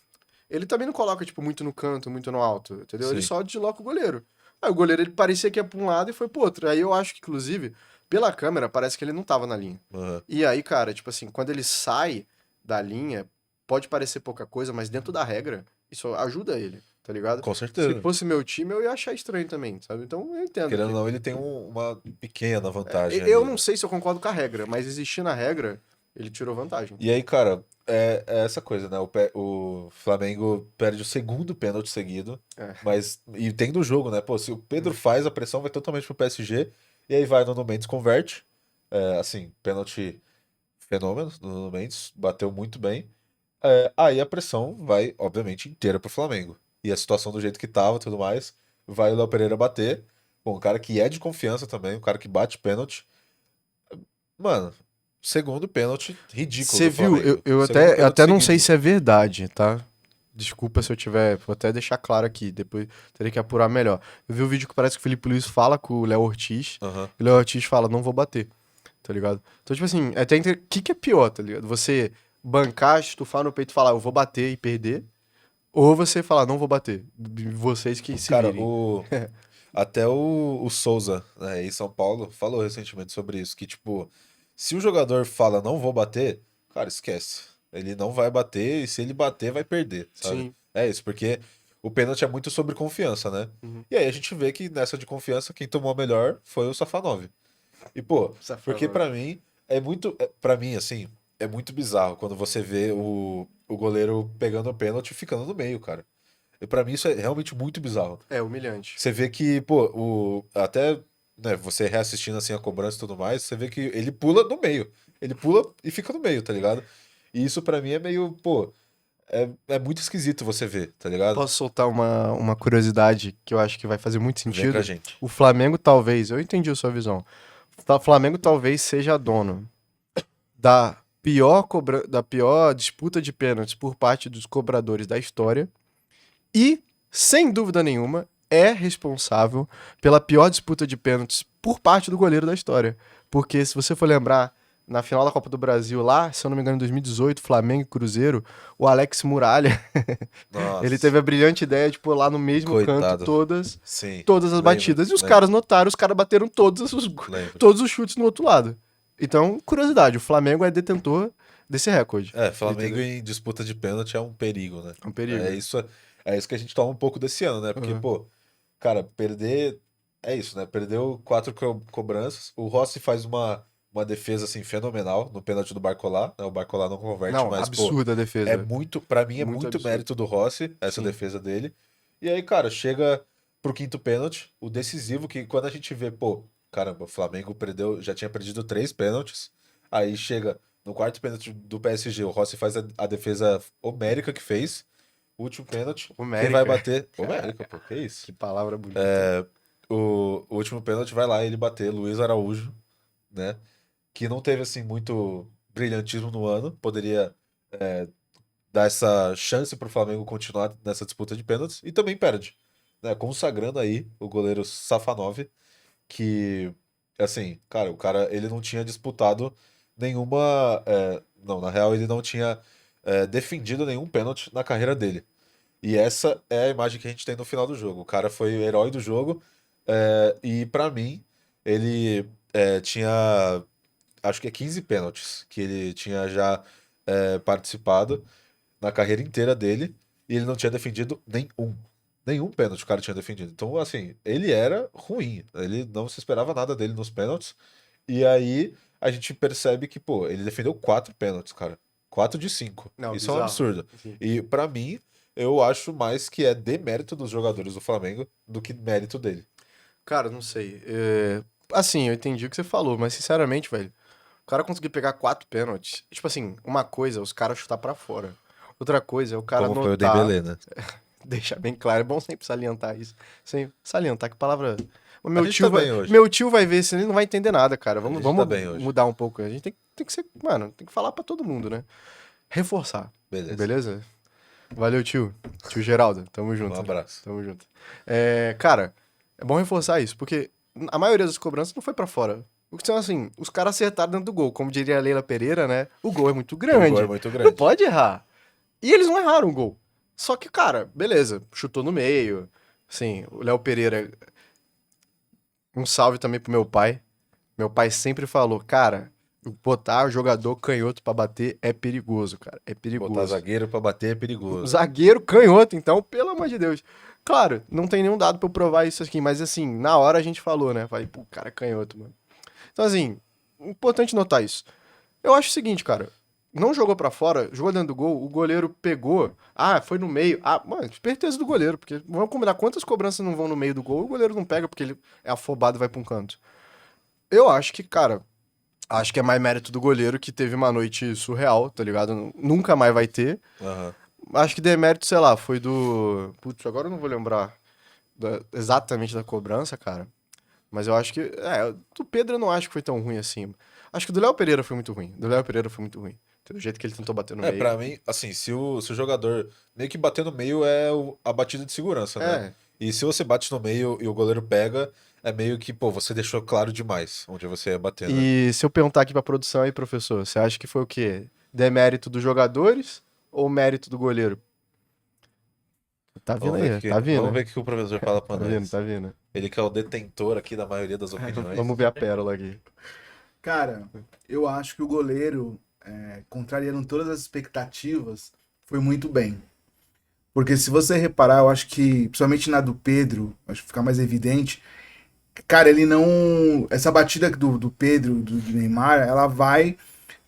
ele também não coloca, tipo, muito no canto, muito no alto, entendeu? Ele Sim. só desloca o goleiro. Aí o goleiro, ele parecia que ia pra um lado e foi pro outro. Aí eu acho que, inclusive, pela câmera, parece que ele não tava na linha. Aham. E aí, cara, tipo assim, quando ele sai da linha, pode parecer pouca coisa, mas dentro da regra, isso ajuda ele, tá ligado? Com Se certeza. fosse meu time, eu ia achar estranho também, sabe? Então eu entendo Querendo ou que. não, ele tem uma pequena vantagem Eu ali, não né? sei se eu concordo com a regra, mas existindo a regra, ele tirou vantagem. E aí, cara, é essa coisa, né? O Flamengo perde o segundo pênalti seguido, É. mas. E tem do jogo, né? Pô, se o Pedro faz, a pressão vai totalmente pro PSG, e aí vai no Nuno Mendes, converte. É, assim, pênalti fenômeno do Nuno Mendes, bateu muito bem. É, aí a pressão vai, obviamente, inteira pro Flamengo. E a situação do jeito que tava e tudo mais, vai o Léo Pereira bater. Bom, um cara que é de confiança também, um cara que bate pênalti. Mano, segundo pênalti ridículo Você do viu? Flamengo. Eu Segundo até, eu pênalti até não sei seguido. se é verdade, tá? Desculpa se eu tiver. Vou até deixar claro aqui, depois teria que apurar melhor. Eu vi um vídeo que parece que o Felipe Luiz fala com o Léo Ortiz, Aham. e o Léo Ortiz fala, não vou bater, tá ligado? Então, tipo assim, é até o que é pior, tá ligado? Você bancar, estufar no peito e falar, eu vou bater e perder, ou você falar, não vou bater. Vocês que se Cara, virem. até o Souza, né, em São Paulo, falou recentemente sobre isso, que, tipo, se o jogador fala não vou bater, cara, esquece. Ele não vai bater, e se ele bater, vai perder, sabe? Sim. É isso, porque o pênalti é muito sobre confiança, né? Uhum. E aí a gente vê que nessa de confiança, quem tomou a melhor foi o Safanov. E, pô, porque Safado. pra mim é muito. Pra mim, assim, é muito bizarro quando você vê o goleiro pegando o pênalti e ficando no meio, cara. E pra mim isso é realmente muito bizarro. É humilhante. Você vê que, pô, até, né, você reassistindo assim a cobrança e tudo mais, você vê que ele pula no meio. Ele pula e fica no meio, tá ligado? E isso pra mim é meio, pô, é muito esquisito você ver, tá ligado? Posso soltar uma curiosidade que eu acho que vai fazer muito Vem pra sentido? gente. O Flamengo talvez, eu entendi a sua visão. O Flamengo talvez seja dono da pior disputa de pênaltis por parte dos cobradores da história e, sem dúvida nenhuma, é responsável pela pior disputa de pênaltis por parte do goleiro da história. Porque se você for lembrar, na final da Copa do Brasil lá, se eu não me engano, em 2018, Flamengo e Cruzeiro, o Alex Muralha, ele Nossa, teve a brilhante ideia de pôr lá no mesmo canto coitado. todas Sim, todas as lembro, batidas. E os lembro, caras notaram, os caras bateram lembro. todos os chutes no outro lado. Então, curiosidade, o Flamengo é detentor desse recorde. É, Flamengo Entendeu? em disputa de pênalti é um perigo, né? É um É perigo. isso, é isso que a gente toma um pouco desse ano, né? Porque, Uhum. pô, cara, perder. É isso, né? Perdeu quatro cobranças. O Rossi faz uma defesa, assim, fenomenal no pênalti do Barcolá, né? O Barcolá não converte, Não, mas, pô, absurda a é defesa. muito. Pra mim, é Muito muito absurdo. mérito do Rossi, essa Sim. defesa dele. E aí, cara, chega pro quinto pênalti, o decisivo, que quando a gente vê, pô, caramba, o Flamengo perdeu, já tinha perdido três pênaltis. Aí chega. No quarto pênalti do PSG, o Rossi faz a defesa homérica que fez. O último pênalti. Quem vai Homérica. bater? Homérica, Caraca, pô, que isso? que palavra bonita. O último pênalti vai lá ele bater Luiz Araújo, né? Que não teve, assim, muito brilhantismo no ano. Poderia dar essa chance pro Flamengo continuar nessa disputa de pênaltis. E também perde, né? Consagrando aí o goleiro Safanov, que, assim, cara, o cara, ele não tinha disputado nenhuma. Não, na real, ele não tinha defendido nenhum pênalti na carreira dele. E essa é a imagem que a gente tem no final do jogo. O cara foi o herói do jogo, e pra mim, ele tinha, acho que é 15 pênaltis que ele tinha já participado na carreira inteira dele, e ele não tinha defendido nenhum. Nenhum pênalti o cara tinha defendido. Então, assim, ele era ruim. Ele não se esperava nada dele nos pênaltis. E aí a gente percebe que, pô, ele defendeu quatro pênaltis, cara. Quatro de cinco. Não, Isso é um bizarro. absurdo. Enfim. E pra mim, eu acho mais que é demérito dos jogadores do Flamengo do que mérito dele. Cara, não sei. Assim, eu entendi o que você falou, mas sinceramente, velho, o cara conseguir pegar 4 pênaltis. Tipo assim, uma coisa é os caras chutar pra fora. Outra coisa é o cara Como foi o notar. Dembélé, né? deixar bem claro. É bom sempre salientar isso. Sempre salientar, que palavra... O A gente tá bem hoje. meu tio vai ver isso, ele não vai entender nada, cara. Vamos, gente vamos tá bem hoje. mudar um pouco. A gente tem que ser, mano, tem que falar pra todo mundo, né? Reforçar. Beleza. Beleza? Valeu, tio. Tio Geraldo, tamo Um junto. abraço. Tamo junto. Cara, é bom reforçar isso, porque a maioria das cobranças não foi pra fora. Então, assim, os caras acertaram dentro do gol. Como diria a Leila Pereira, né? O gol é muito O grande. gol é muito Não grande. pode errar. E eles não erraram o gol. Só que, cara, beleza, chutou no meio. Assim, o Léo Pereira. Um salve também pro meu pai. Meu pai sempre falou, cara, botar o jogador canhoto pra bater é perigoso, cara. É Botar perigoso. zagueiro pra bater é O perigoso. zagueiro canhoto, então, pelo amor de Deus. Claro, não tem nenhum dado pra eu provar isso aqui, mas assim, na hora a gente falou, né? Falei, pô, cara, é canhoto, mano. Então, assim, importante notar isso. Eu acho o seguinte, cara. Não jogou pra fora, jogou dentro do gol, o goleiro pegou. Ah, foi no meio. Ah, mano, esperteza do goleiro, porque vamos combinar quantas cobranças não vão no meio do gol, o goleiro não pega porque ele é afobado e vai pra um canto. Eu acho que, cara, acho que é mais mérito do goleiro que teve uma noite surreal, tá ligado? Nunca mais vai ter. Aham. Acho que demérito, sei lá, foi do. Putz, agora eu não vou lembrar exatamente da cobrança, cara. Mas eu acho que. Do Pedro eu não acho que foi tão ruim assim. Acho que do Léo Pereira foi muito ruim. Do Léo Pereira foi muito ruim. Do jeito que ele tentou bater no meio. Pra mim, assim, se o jogador meio que bater no meio é a batida de segurança, né? É. E se você bate no meio e o goleiro pega, é meio que, pô, você deixou claro demais onde você ia bater, né? E se eu perguntar aqui pra produção aí, professor, você acha que foi o quê? Demérito dos jogadores ou mérito do goleiro? Tá vindo Vamos ver aí, que, tá vindo. vamos ver o que o professor fala Tá pra vindo, nós. tá vindo. Ele que é o detentor aqui da maioria das opiniões. Vamos ver a pérola aqui. Cara, eu acho que o goleiro, contrariando todas as expectativas, foi muito bem. Porque se você reparar, eu acho que, principalmente na do Pedro, acho que fica mais evidente, cara, ele não. Essa batida do Pedro, do Neymar, ela vai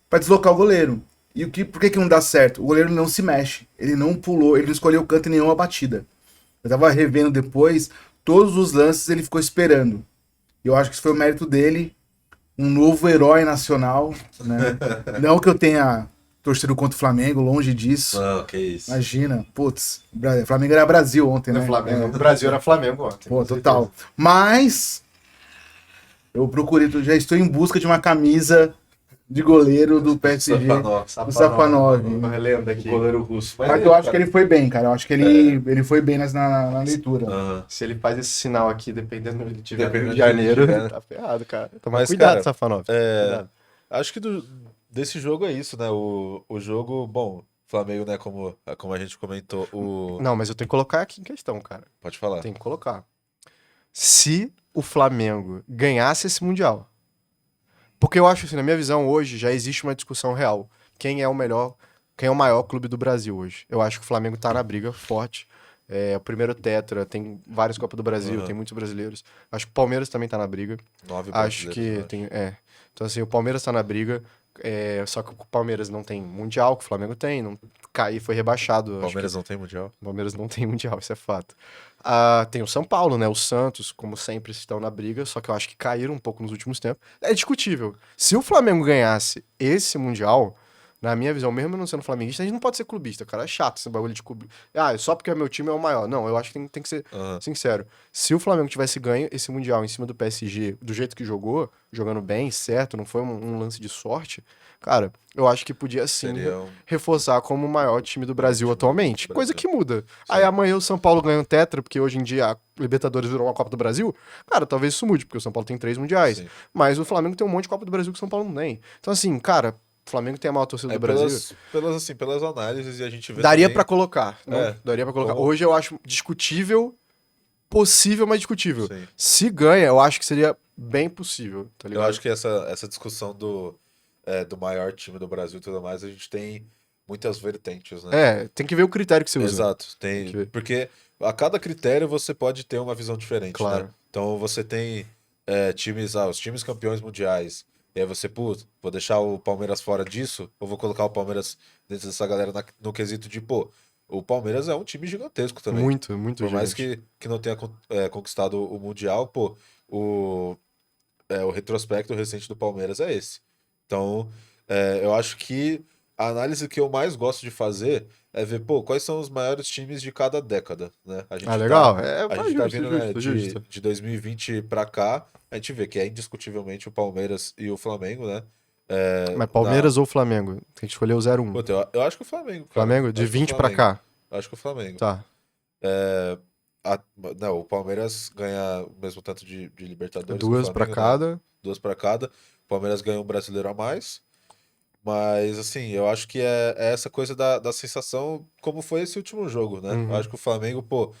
pra deslocar o goleiro. E por que não dá certo? O goleiro não se mexe. Ele não pulou, ele não escolheu canto em nenhuma batida. Eu tava revendo depois, todos os lances ele ficou esperando. E eu acho que isso foi o mérito dele, um novo herói nacional, né? Não que eu tenha torcido contra o Flamengo, longe disso. Não, que isso. Imagina, putz, Flamengo era Brasil ontem, né? O Brasil era Flamengo ontem. Pô, com total. certeza. Mas eu já estou em busca de uma camisa de goleiro do PSG, Safanov. do Safanov. Lembra aqui. O goleiro russo. Mas eu acho que ele foi bem, cara. Eu acho que ele foi bem na leitura. Aham. Se ele faz esse sinal aqui, dependendo do ele tiver no Rio Dependendo de de onde ele Janeiro, tiver, né? tá ferrado, cara. Toma Mas, cuidado, cara, Safanov. É, Cuidado. acho que desse jogo é isso, né? O jogo, bom, Flamengo, né? Como a gente comentou, Não, mas eu tenho que colocar aqui em questão, cara. Pode falar. Tem que colocar. Se o Flamengo ganhasse esse Mundial. Porque eu acho assim, na minha visão, hoje já existe uma discussão real. Quem é o melhor, quem é o maior clube do Brasil hoje? Eu acho que o Flamengo tá na briga forte. É o primeiro tetra, tem vários Copas do Brasil, Aham. tem muitos brasileiros. Acho que o Palmeiras também tá na briga. 9 Acho brasileiros, que eu tem. Então, assim, o Palmeiras tá na briga. Só que o Palmeiras não tem Mundial, que o Flamengo tem. Não, foi rebaixado. Acho Palmeiras não tem mundial. que o Palmeiras não tem Mundial, isso é fato. Tem o São Paulo, né? O Santos, como sempre, estão na briga. Só que eu acho que caíram um pouco nos últimos tempos. É discutível. Se o Flamengo ganhasse esse Mundial, na minha visão, mesmo não sendo flamenguista, a gente não pode ser clubista, cara. É chato esse bagulho de clube. Só porque meu time é o maior. Não, eu acho que tem que ser Aham. sincero. Se o Flamengo tivesse ganho esse Mundial em cima do PSG, do jeito que jogou, jogando bem, certo, não foi um lance de sorte, cara, eu acho que podia sim Seria reforçar como o maior time do Brasil time atualmente. do Coisa Brasil. que muda. Aí amanhã o São Paulo ganha um tetra, porque hoje em dia a Libertadores virou uma Copa do Brasil. Cara, talvez isso mude, porque o São Paulo tem 3 mundiais. Sim. Mas o Flamengo tem um monte de Copa do Brasil que o São Paulo não tem. Então, assim, cara, o Flamengo tem a maior torcida do Brasil. Pelas análises e a gente vê Daria também. pra colocar. Não, É, daria pra colocar. como- Hoje eu acho discutível, possível, mas discutível. Sim. Se ganha, eu acho que seria bem possível, tá Eu ligado? acho que essa discussão do maior time do Brasil e tudo mais, a gente tem muitas vertentes, né? Tem que ver o critério que você usa. Exato, Tem que ver. porque a cada critério você pode ter uma visão diferente, Claro. né? Então você tem os times campeões mundiais, e aí você, putz, vou deixar o Palmeiras fora disso, ou vou colocar o Palmeiras dentro dessa galera no quesito de, pô, o Palmeiras é um time gigantesco também. Muito, muito Por mais gigante. que não tenha conquistado o Mundial, pô, o retrospecto recente do Palmeiras é esse. Então, eu acho que a análise que eu mais gosto de fazer é ver, pô, quais são os maiores times de cada década, né? Ah, legal. É, A pá, gente tá justo, vindo, né, justo, justo. de 2020 pra cá, a gente vê que é indiscutivelmente o Palmeiras e o Flamengo, né? É, Mas Palmeiras ou Flamengo? Tem que escolher o 0-1. Puta, eu acho que o Flamengo, cara. Flamengo? Eu De acho que o 20 pra Flamengo. cá. Eu acho que o Flamengo. Tá. É, a- não, o Palmeiras ganha o mesmo tanto de Libertadores que o Duas pra Flamengo, né? cada. Duas pra cada. O Palmeiras ganha um brasileiro a mais. Mas, assim, eu acho que é essa coisa da sensação, como foi esse último jogo, né? Eu Uhum. acho que o Flamengo, pô,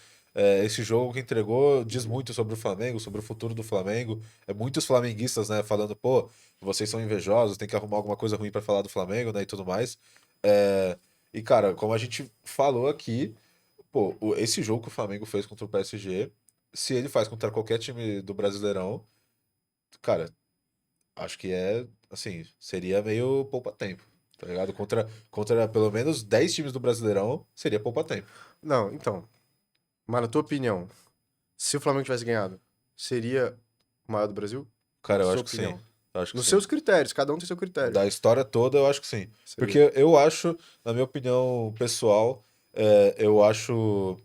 esse jogo que entregou diz muito sobre o Flamengo, sobre o futuro do Flamengo. É muitos flamenguistas, né, falando, pô, vocês são invejosos, tem que arrumar alguma coisa ruim pra falar do Flamengo, né, e tudo mais. É, e, cara, como a gente falou aqui, pô, esse jogo que o Flamengo fez contra o PSG, se ele faz contra qualquer time do Brasileirão, cara, acho que assim, seria meio poupa-tempo, tá ligado? Contra pelo menos 10 times do Brasileirão, seria poupa-tempo. Não, então. Mas na tua opinião, se o Flamengo tivesse ganhado, seria o maior do Brasil? Na Cara, eu sua acho que sim. opinião. Eu acho que Nos sim. seus critérios, cada um tem seu critério. Da história toda, eu acho que sim. Seria. Porque eu acho, na minha opinião pessoal, eu acho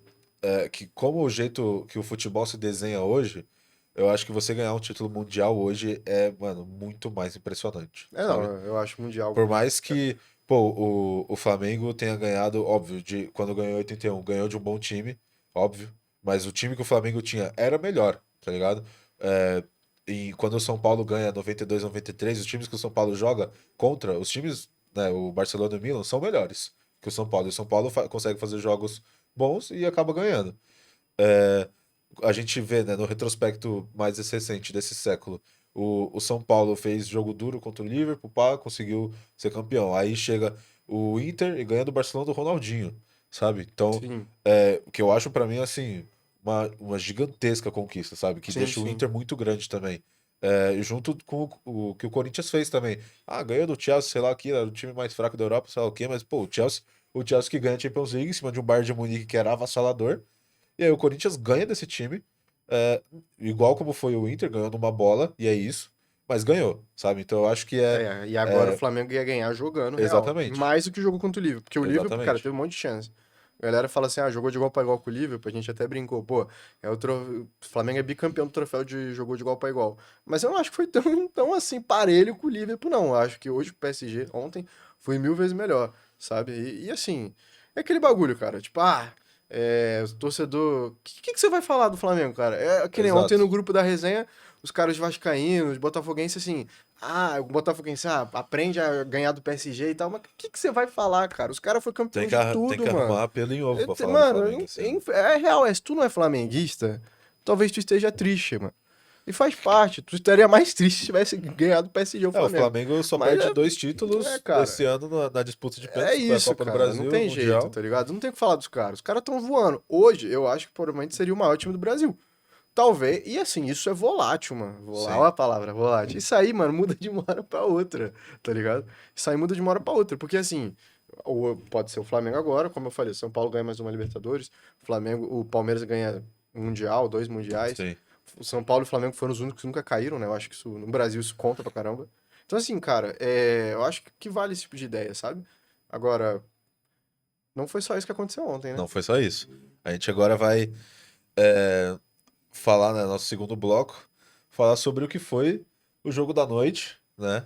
que como o jeito que o futebol se desenha hoje, eu acho que você ganhar um título mundial hoje é, mano, muito mais impressionante, É, não, sabe? eu acho mundial. Por mais que, pô, o Flamengo tenha ganhado, óbvio, quando ganhou em 81, ganhou de um bom time, óbvio, mas o time que o Flamengo tinha era melhor, tá ligado? É, e quando o São Paulo ganha 92, 93, os times que o São Paulo joga contra, os times, né, o Barcelona e o Milan, são melhores que o São Paulo. E o São Paulo consegue fazer jogos bons e acaba ganhando. É, a gente vê, né, no retrospecto mais recente desse século, o São Paulo fez jogo duro contra o Liverpool, pá, conseguiu ser campeão. Aí chega o Inter e ganha do Barcelona do Ronaldinho, sabe? Então, Sim, o que eu acho pra mim, assim, uma gigantesca conquista, sabe? Que sim, deixa o sim. Inter muito grande também. Junto com o que o Corinthians fez também. Ah, ganhou do Chelsea, sei lá, aqui, era o time mais fraco da Europa, sei lá o quê, mas, pô, o Chelsea que ganha a Champions League em cima de um Bayern de Munique que era avassalador. E aí o Corinthians ganha desse time, é, igual como foi o Inter, ganhando uma bola, e é isso, mas ganhou, sabe? Então eu acho que É, e agora o é Flamengo ia ganhar jogando real. exatamente, Mais do que jogou contra o Liverpool. Porque o Liverpool, cara, exatamente. teve um monte de chance. A galera fala assim, ah, jogou de igual pra igual com o Liverpool, a gente até brincou, pô, o Flamengo é bicampeão do troféu de jogou de igual pra igual. Mas eu não acho que foi tão assim parelho com o Liverpool, não. Eu acho que hoje o PSG, ontem, foi 1000 vezes melhor, sabe? E assim, é aquele bagulho, cara, tipo, o torcedor... O que você vai falar do Flamengo, cara? É que nem ontem Exato. no grupo da resenha, os caras vascaínos, botafoguenses, assim, o Botafoguense, aprende a ganhar do PSG e tal, mas o que você vai falar, cara? Os caras foram campeão de Tem tudo, que mano. arrumar pelo em ovo pra falar do Mano, Flamengo esse ano. é real, se tu não é flamenguista, talvez tu esteja triste, mano. E faz parte, tu estaria mais triste se tivesse ganhado o PSG ou o O Flamengo. Flamengo só Mas perde dois títulos cara, esse ano na disputa de é pênaltis, que foi a isso, Copa do cara, não Brasil e o tem jeito, Mundial. tá ligado? Não tem o que falar dos caras. Os caras estão voando. Hoje, eu acho que provavelmente seria o maior time do Brasil. Talvez, e assim, isso é volátil, mano. Olha Sim, a palavra, volátil. Isso aí, mano, muda de uma hora pra outra, tá ligado? Isso aí muda de uma hora pra outra, porque assim, pode ser o Flamengo agora, como eu falei, São Paulo ganha mais uma Libertadores, o Palmeiras ganha um Mundial, 2 Mundiais. sim. O São Paulo e o Flamengo foram os únicos que nunca caíram, né? Eu acho que isso, no Brasil isso conta pra caramba. Então, assim, cara, eu acho que vale esse tipo de ideia, sabe? Agora, não foi só isso que aconteceu ontem, né? Não foi só isso. A gente agora vai é, falar, né, nosso segundo bloco, falar sobre o que foi o jogo da noite, né?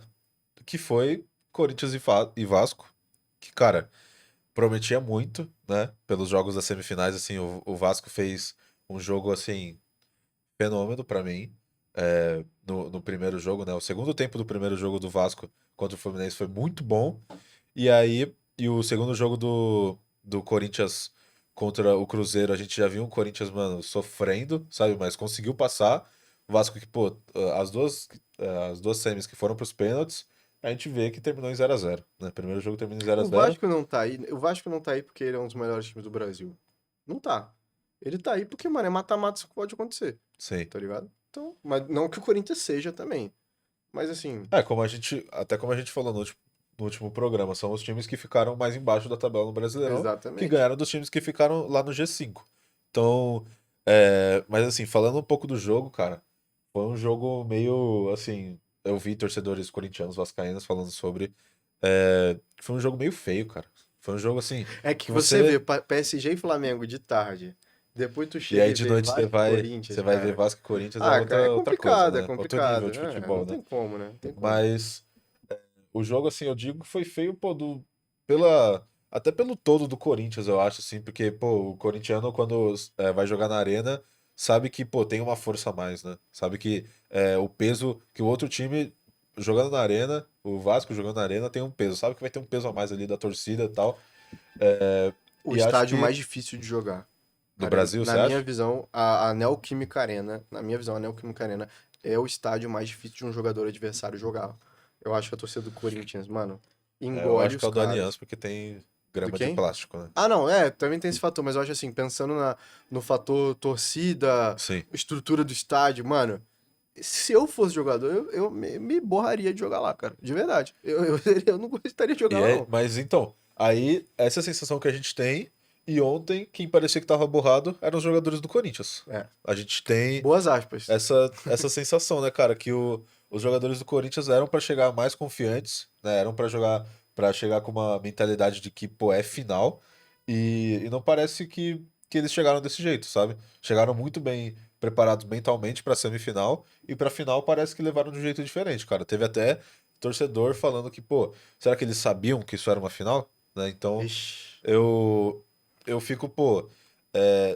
Que foi Corinthians e Vasco, que, cara, prometia muito, né? Pelos jogos das semifinais, assim, o Vasco fez um jogo, assim, fenômeno pra mim, no primeiro jogo, né? O segundo tempo do primeiro jogo do Vasco contra o Fluminense foi muito bom, e o segundo jogo do Corinthians contra o Cruzeiro, a gente já viu o Corinthians, mano, sofrendo, sabe? Mas conseguiu passar. O Vasco que, pô, as duas semis que foram pros pênaltis, a gente vê que terminou em 0-0, né? Primeiro jogo termina em 0 a O 0 Vasco não tá aí. O Vasco não tá aí porque ele é um dos melhores times do Brasil. Não tá. Ele tá aí porque, mano, é mata-mata, isso que pode acontecer, Sim. tá ligado? Então, mas não que o Corinthians seja também. Mas assim, Como a gente falou no último programa, são os times que ficaram mais embaixo da tabela no Brasileirão, que exatamente. ganharam dos times que ficaram lá no G5. Então, mas assim, falando um pouco do jogo, cara, foi um jogo meio assim, eu vi torcedores corintianos, vascaínos falando sobre. Foi um jogo meio feio, cara. Foi um jogo assim, É que que você vê você. PSG e Flamengo de tarde. Depois tu E chega aí e de vê noite Vasco e você Corinthians, vai ver cara. Vasco e Corinthians é Ah, cara, outra coisa, é né? Outro nível complicado. de Não futebol, né? tem como, né? Não tem como. Mas o jogo, assim, eu digo que foi feio, pô, até pelo todo do Corinthians, eu acho, assim, porque, pô, o corintiano, quando vai jogar na arena, sabe que, pô, tem uma força a mais, né? Sabe que o peso que o outro time jogando na arena, o Vasco jogando na arena, tem um peso, sabe que vai ter um peso a mais ali da torcida e tal. É, O e acho estádio que mais difícil de jogar. do Cara, Brasil, na você minha acha? visão, a Neoquímica Arena, na minha visão, a Neoquímica Arena é o estádio mais difícil de um jogador adversário jogar. Eu acho que a torcida do Corinthians, mano, Eu engole acho que é os o do caras. Allianz, porque tem Do grama de quem? plástico, né? Ah, não, também tem esse fator, mas eu acho assim, pensando no fator torcida, Sim. estrutura do estádio, mano, se eu fosse jogador, eu me borraria de jogar lá, cara, de verdade. Eu não gostaria de jogar lá, não. Mas então, aí essa é a sensação que a gente tem, e ontem quem parecia que tava borrado eram os jogadores do Corinthians. É, A gente tem boas aspas. essa sensação, né, cara, que os jogadores do Corinthians eram pra chegar mais confiantes, né, eram pra jogar, para chegar com uma mentalidade de que, pô, é final, e não parece que eles chegaram desse jeito, sabe? Chegaram muito bem preparados mentalmente pra semifinal, e pra final parece que levaram de um jeito diferente, cara. Teve até torcedor falando que, pô, será que eles sabiam que isso era uma final? Né? Então, Ixi. eu eu fico, pô,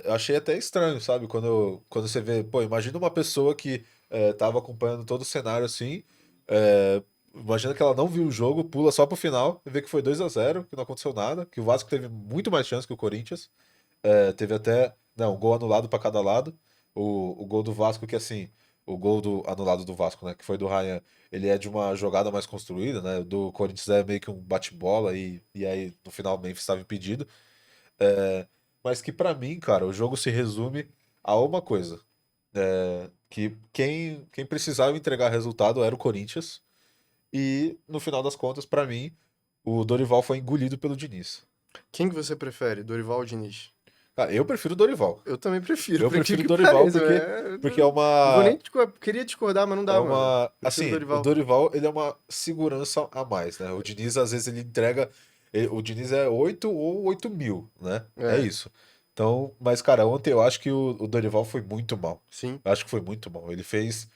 eu achei até estranho, sabe? Quando você vê, pô, imagina uma pessoa que tava acompanhando todo o cenário assim, é, imagina que ela não viu o jogo, pula só pro final e vê que foi 2-0, que não aconteceu nada, que o Vasco teve muito mais chance que o Corinthians, teve até, não, gol anulado pra cada lado, o gol do Vasco que assim, o gol anulado do Vasco, né, que foi do Ryan, ele é de uma jogada mais construída, né, o do Corinthians é meio que um bate-bola e aí no final o Memphis estava impedido. Mas que pra mim, cara, o jogo se resume a uma coisa. Que quem precisava entregar resultado era o Corinthians. E no final das contas, pra mim, o Dorival foi engolido pelo Diniz. Quem que você prefere, Dorival ou Diniz? Cara, eu prefiro o Dorival. Eu também prefiro, Eu por prefiro incrível o que Dorival pareça. porque é Não vou nem uma. queria discordar, mas não dá, mano. Prefiro o Assim, o Dorival. Dorival, ele é uma segurança a mais, né? O Diniz, às vezes, ele entrega. O Diniz é 8 ou 8.000, né? É É, isso. Então, mas, cara, ontem eu acho que o Dorival foi muito mal. sim. Eu acho que foi muito mal. Ele fez.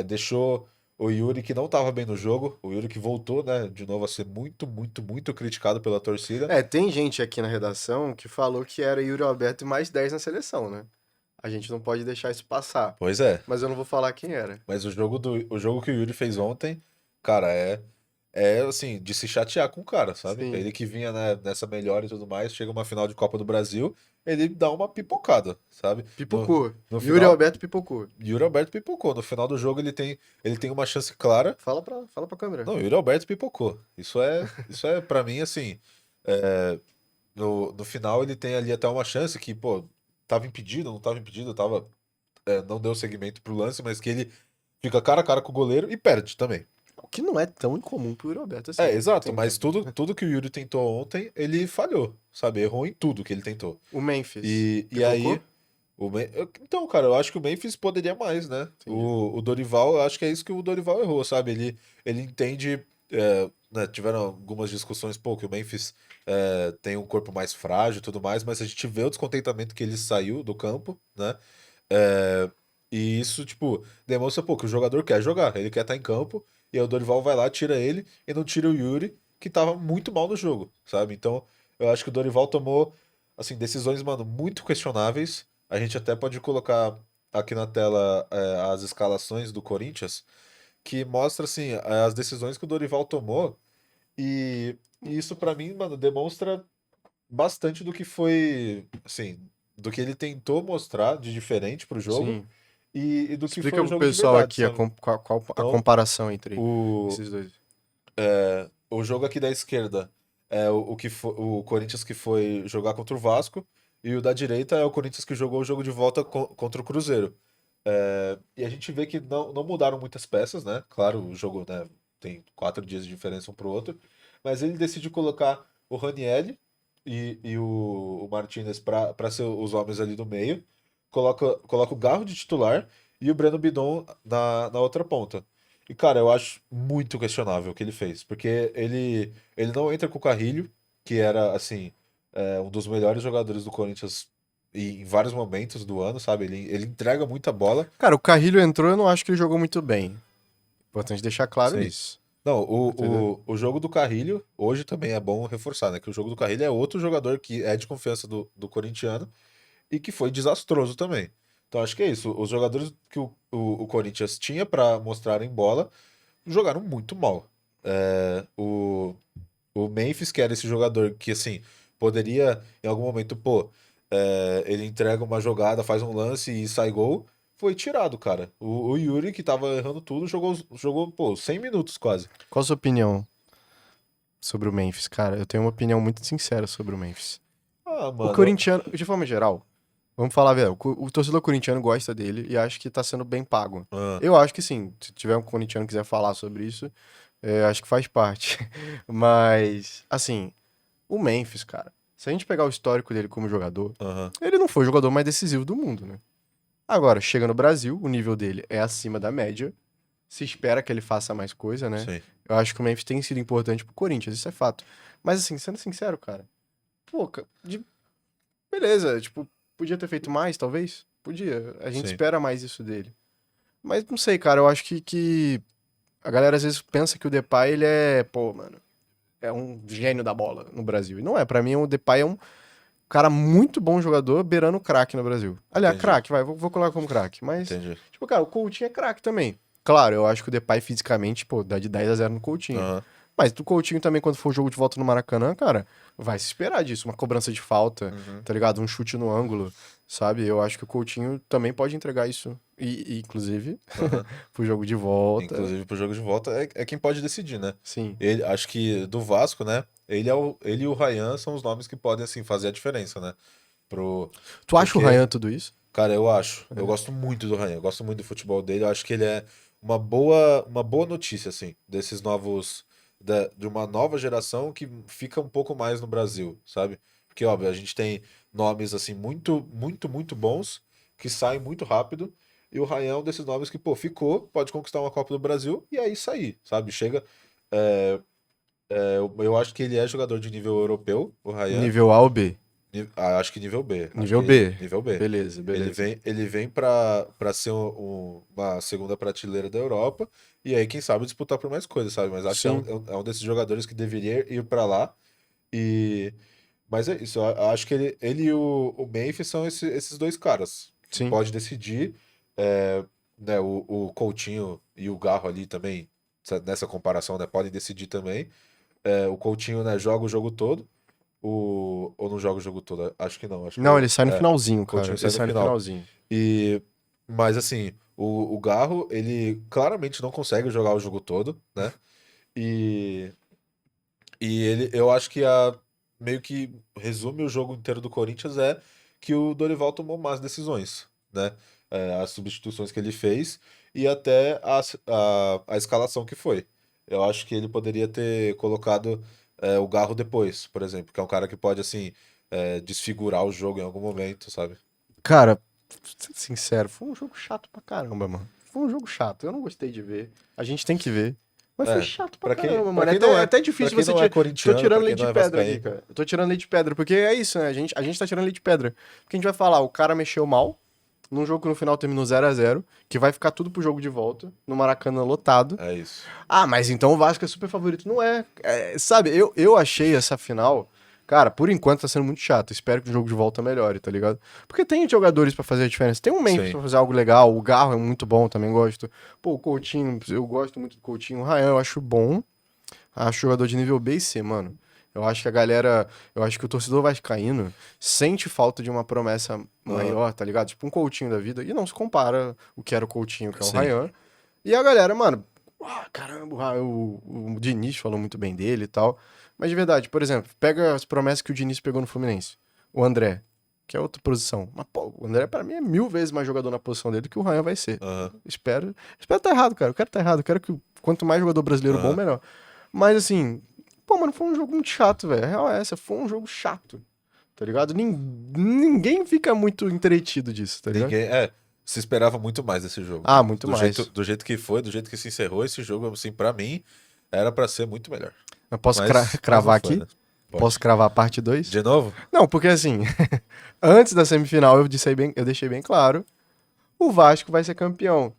Deixou o Yuri, que não tava bem no jogo. O Yuri que voltou, né? De novo a ser muito, muito, muito criticado pela torcida. É, tem gente aqui na redação que falou que era Yuri Alberto e mais 10 na seleção, né? A gente não pode deixar isso passar. Pois é. Mas eu não vou falar quem era. Mas o jogo que o Yuri fez ontem, cara, é assim, de se chatear com o cara, sabe? Sim. Ele que vinha, né, nessa melhora e tudo mais, chega uma final de Copa do Brasil, ele dá uma pipocada, sabe? Pipocou. No Yuri final, Alberto pipocou. Yuri Alberto pipocou. No final do jogo ele tem uma chance clara. Fala pra câmera. Não, Yuri Alberto pipocou. Isso é para mim, assim, é, no final ele tem ali até uma chance que, pô, tava impedido, não tava impedido, não deu seguimento pro lance, mas que ele fica cara a cara com o goleiro e perde também. O que não é tão incomum pro Yuri Alberto assim, É, né? exato, mas tudo que o Yuri tentou ontem, ele falhou, sabe? Errou em tudo que ele tentou. O Memphis. E Pipocou? aí, então, cara, eu acho que o Memphis poderia mais, né? Entendi. O Dorival, eu acho que é isso que o Dorival errou, sabe? Ele entende. Né, tiveram algumas discussões, pô, que o Memphis tem um corpo mais frágil e tudo mais, mas a gente vê o descontentamento que ele saiu do campo, né? É, e isso, tipo, demonstra, pô, que o jogador quer jogar, ele quer estar em campo, e aí o Dorival vai lá, tira ele, e não tira o Yuri, que tava muito mal no jogo, sabe? Então, eu acho que o Dorival tomou, assim, decisões, mano, muito questionáveis. A gente até pode colocar aqui na tela as escalações do Corinthians, que mostra, assim, as decisões que o Dorival tomou, e isso pra mim, mano, demonstra bastante do que foi, assim, do que ele tentou mostrar de diferente pro jogo Sim. e do que foi Explica o pro jogo de pessoal verdade, aqui sabe? qual a Então, comparação entre o, esses dois. o jogo aqui da esquerda é o que foi, o Corinthians que foi jogar contra o Vasco, e o da direita é o Corinthians que jogou o jogo de volta contra o Cruzeiro. E a gente vê que não mudaram muitas peças, né? Claro, o jogo, né, tem 4 dias de diferença um pro outro, mas ele decide colocar o Ranieri e o Martinez para ser os homens ali do meio, coloca o Garro de titular e o Breno Bidon na outra ponta. E, cara, eu acho muito questionável o que ele fez, porque ele não entra com o Carrilho, que era, assim, um dos melhores jogadores do Corinthians em vários momentos do ano, sabe? Ele entrega muita bola. Cara, o Carrilho entrou, eu não acho que ele jogou muito bem. Importante deixar claro Sim. isso. Não, Entendeu? o jogo do Carrilho, hoje também é bom reforçar, né? Que o jogo do Carrilho é outro jogador que é de confiança do corintiano e que foi desastroso também. Então acho que é isso. Os jogadores que o Corinthians tinha pra mostrar em bola jogaram muito mal. O Memphis, que era esse jogador que, assim, poderia em algum momento, pô, ele entrega uma jogada, faz um lance e sai gol, foi tirado, cara. O Yuri, que tava errando tudo, jogou, pô, 100 minutos quase. Qual a sua opinião sobre o Memphis, cara? Eu tenho uma opinião muito sincera sobre o Memphis. Ah, O mano. corintiano, de forma geral, vamos falar, velho, o torcedor corintiano gosta dele e acha que tá sendo bem pago. Ah, Eu acho que sim. Se tiver um corintiano que quiser falar sobre isso, acho que faz parte. Mas, assim, o Memphis, cara, se a gente pegar o histórico dele como jogador, aham, ele não foi o jogador mais decisivo do mundo, né? Agora, chega no Brasil, o nível dele é acima da média. Se espera que ele faça mais coisa, né? sim. Eu acho que o Memphis tem sido importante pro Corinthians, isso é fato. Mas, assim, sendo sincero, cara, pô, beleza, tipo, podia ter feito mais, talvez? Podia. A gente Sim. espera mais isso dele. Mas não sei, cara, eu acho que a galera às vezes pensa que o Depay, ele é, pô, mano, é um gênio da bola no Brasil. E não é, pra mim o Depay é um cara muito bom jogador, beirando o craque no Brasil. Aliás, Entendi. craque, vai, vou colocar como craque. Mas, Entendi. tipo, cara, o Coutinho é craque também. Claro, eu acho que o Depay fisicamente, pô, dá de 10-0 no Coutinho. Aham, Mas do Coutinho também, quando for o jogo de volta no Maracanã, cara, vai se esperar disso. Uma cobrança de falta, uhum, tá ligado? Um chute no ângulo, sabe? Eu acho que o Coutinho também pode entregar isso. Inclusive, aham. pro jogo de volta. Inclusive pro jogo de volta é quem pode decidir, né? Sim. Ele, acho que do Vasco, né? Ele e o Ryan são os nomes que podem, assim, fazer a diferença, né? Pro, Tu acha o porque Ryan tudo isso? Cara, eu acho. Eu É. gosto muito do Ryan, eu gosto muito do futebol dele. Eu acho que ele é uma boa notícia, assim, desses novos. De uma nova geração que fica um pouco mais no Brasil, sabe? Porque, óbvio, a gente tem nomes, assim, muito, muito, muito bons, que saem muito rápido. E o Ryan é um desses nomes que, pô, ficou, pode conquistar uma Copa do Brasil e aí sair, sabe? Chega. Eu acho que ele é jogador de nível europeu, o Ryan. Nível A ou B? Acho que nível B. Acho Nível que B. nível B. Beleza, beleza. Ele vem para ser uma segunda prateleira da Europa e aí, quem sabe, disputar por mais coisas, sabe? Mas acho que Sim, é um desses jogadores que deveria ir para lá. E... Mas é isso, eu acho que ele e o Memphis são esses dois caras que sim. pode decidir. Né, o Coutinho e o Garro ali também, nessa comparação, né, podem decidir também. O Coutinho, né, joga o jogo todo. Ou não joga o jogo todo? Acho que não. Acho que Não, ele sai no finalzinho, o cara. Coutinho Ele sai no sai no final. finalzinho. E, mas assim, o Garro, ele claramente não consegue jogar o jogo todo, né? E, eu acho que meio que resume o jogo inteiro do Corinthians é que o Dorival tomou más decisões, né? As substituições que ele fez e até a escalação que foi. Eu acho que ele poderia ter colocado o Garro depois, por exemplo, que é um cara que pode, assim, desfigurar o jogo em algum momento, sabe? Cara, pra ser sincero, foi um jogo chato pra caramba, mano. Foi um jogo chato. Eu não gostei de ver. A gente tem que ver. Mas foi É, chato pra pra quem, caramba, pra mano. quem não É é, até para difícil quem você não é tirar. Tô corintiano, tirando pra quem leite não de é pedra aqui, vascaíno, cara. Eu tô tirando leite de pedra, porque é isso, né? A gente tá tirando leite de pedra. Porque a gente vai falar, o cara mexeu mal, num jogo que no final terminou 0-0, que vai ficar tudo pro jogo de volta, no Maracanã lotado. é isso. Ah, mas então o Vasco é super favorito. Não é. Sabe, eu achei essa final. Cara, por enquanto tá sendo muito chato. Espero que o jogo de volta melhore, tá ligado? Porque tem jogadores pra fazer a diferença. Tem um Memphis Sim. pra fazer algo legal. O Garro é muito bom, também gosto. Pô, o Coutinho, eu gosto muito do Coutinho. O Ryan eu acho bom. Acho jogador de nível B e C, mano. Eu acho que a galera. Eu acho que o torcedor vascaíno sente falta de uma promessa Aham, maior, tá ligado? Tipo um Coutinho da vida. E não se compara o que era o Coutinho, que é o sim. Ryan. E a galera, mano, caramba, o Diniz falou muito bem dele e tal. Mas de verdade, por exemplo, pega as promessas que o Diniz pegou no Fluminense. O André, que é outra posição. Mas, pô, o André, pra mim, é 1000 vezes mais jogador na posição dele do que o Ryan vai ser. Aham, Espero tá errado, cara. Eu quero tá errado. Eu quero que quanto mais jogador brasileiro bom, aham. melhor. Mas assim, pô, mano, foi um jogo muito chato, velho. A real é essa, foi um jogo chato. Tá ligado? Ninguém fica muito entretido disso, tá ligado? Ninguém. se esperava muito mais desse jogo. Ah, muito do mais. do jeito que foi, do jeito que se encerrou, esse jogo, assim, pra mim, era pra ser muito melhor. Eu posso Mas cravar não foi, aqui? né? Pode. Posso cravar a parte 2? De novo? Não, porque assim, antes da semifinal eu deixei bem claro, o Vasco vai ser campeão.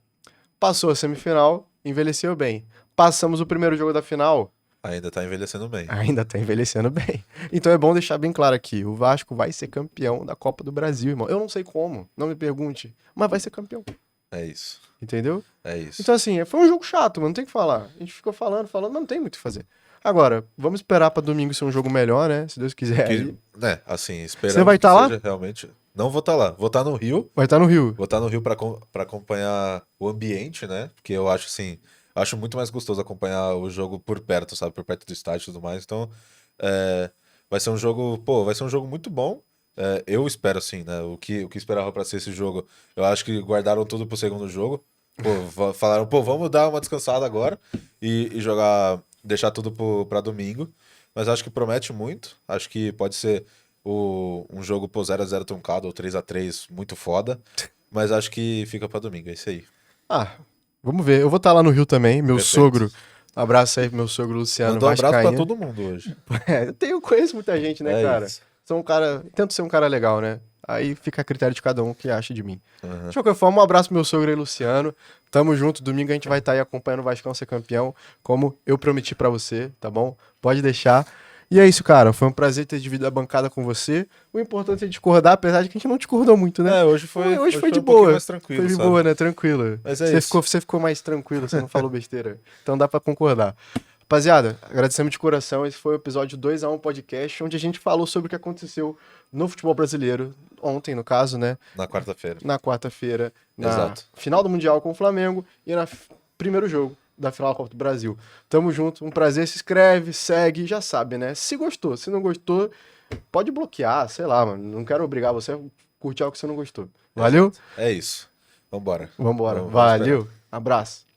Passou a semifinal, envelheceu bem. Passamos o primeiro jogo da final, Ainda tá envelhecendo bem. ainda tá envelhecendo bem. Então é bom deixar bem claro aqui, o Vasco vai ser campeão da Copa do Brasil, irmão. Eu não sei como, não me pergunte, mas vai ser campeão, É isso. entendeu? É isso. Então assim, foi um jogo chato, mano, não tem o que falar. A gente ficou falando, mas não tem muito o que fazer. Agora, vamos esperar pra domingo ser um jogo melhor, né? Se Deus quiser. Aí. Né, assim, esperando Você vai que tá lá? seja realmente... Não vou estar lá. Vou estar no Rio. Vai estar no Rio. Vou estar no Rio pra acompanhar o ambiente, né? Porque eu acho, assim... Acho muito mais gostoso acompanhar o jogo por perto, sabe? Por perto do estádio e tudo mais. Então, vai ser um jogo... Pô, vai ser um jogo muito bom. Eu espero, assim, né? O que esperava pra ser esse jogo. Eu acho que guardaram tudo pro segundo jogo. Pô, falaram, pô, vamos dar uma descansada agora e jogar... Deixar tudo pra domingo. Mas acho que promete muito. Acho que pode ser um jogo, pô, 0x0 truncado ou 3x3 muito foda. Mas acho que fica pra domingo, é isso aí. Ah, vamos ver. Eu vou estar lá no Rio também. Meu Perfeito. sogro. Abraço aí pro meu sogro Luciano Mandou um abraço pra Vascaíno. todo mundo hoje. Conheço muita gente, né, É cara? isso. Sou um cara. Tento ser um cara legal, né? Aí fica a critério de cada um que acha de mim. Uhum. De qualquer forma, um abraço pro meu sogro aí, Luciano. Tamo junto. Domingo a gente vai estar aí acompanhando o Vascão ser campeão, como eu prometi pra você, tá bom? Pode deixar. E é isso, cara. Foi um prazer ter dividido a bancada com você. O importante é discordar, apesar de que a gente não discordou muito, né? Hoje foi Hoje foi de um pouquinho boa. mais tranquilo, Foi de sabe? boa, né? Tranquilo. Mas é isso. Você ficou mais tranquilo, você não falou besteira. Então dá pra concordar. Rapaziada, agradecemos de coração. Esse foi o episódio 2x1 Podcast, onde a gente falou sobre o que aconteceu no futebol brasileiro, ontem, no caso, né? Na quarta-feira. Na quarta-feira, na Exato. final do Mundial com o Flamengo e na primeiro jogo da final da Copa do Brasil. Tamo junto, um prazer. Se inscreve, segue, já sabe, né? Se gostou, se não gostou, pode bloquear, sei lá, mano. Não quero obrigar você a curtir algo que você não gostou. Valeu? É isso. Vambora. Vambora. Vamos Valeu. Abraço.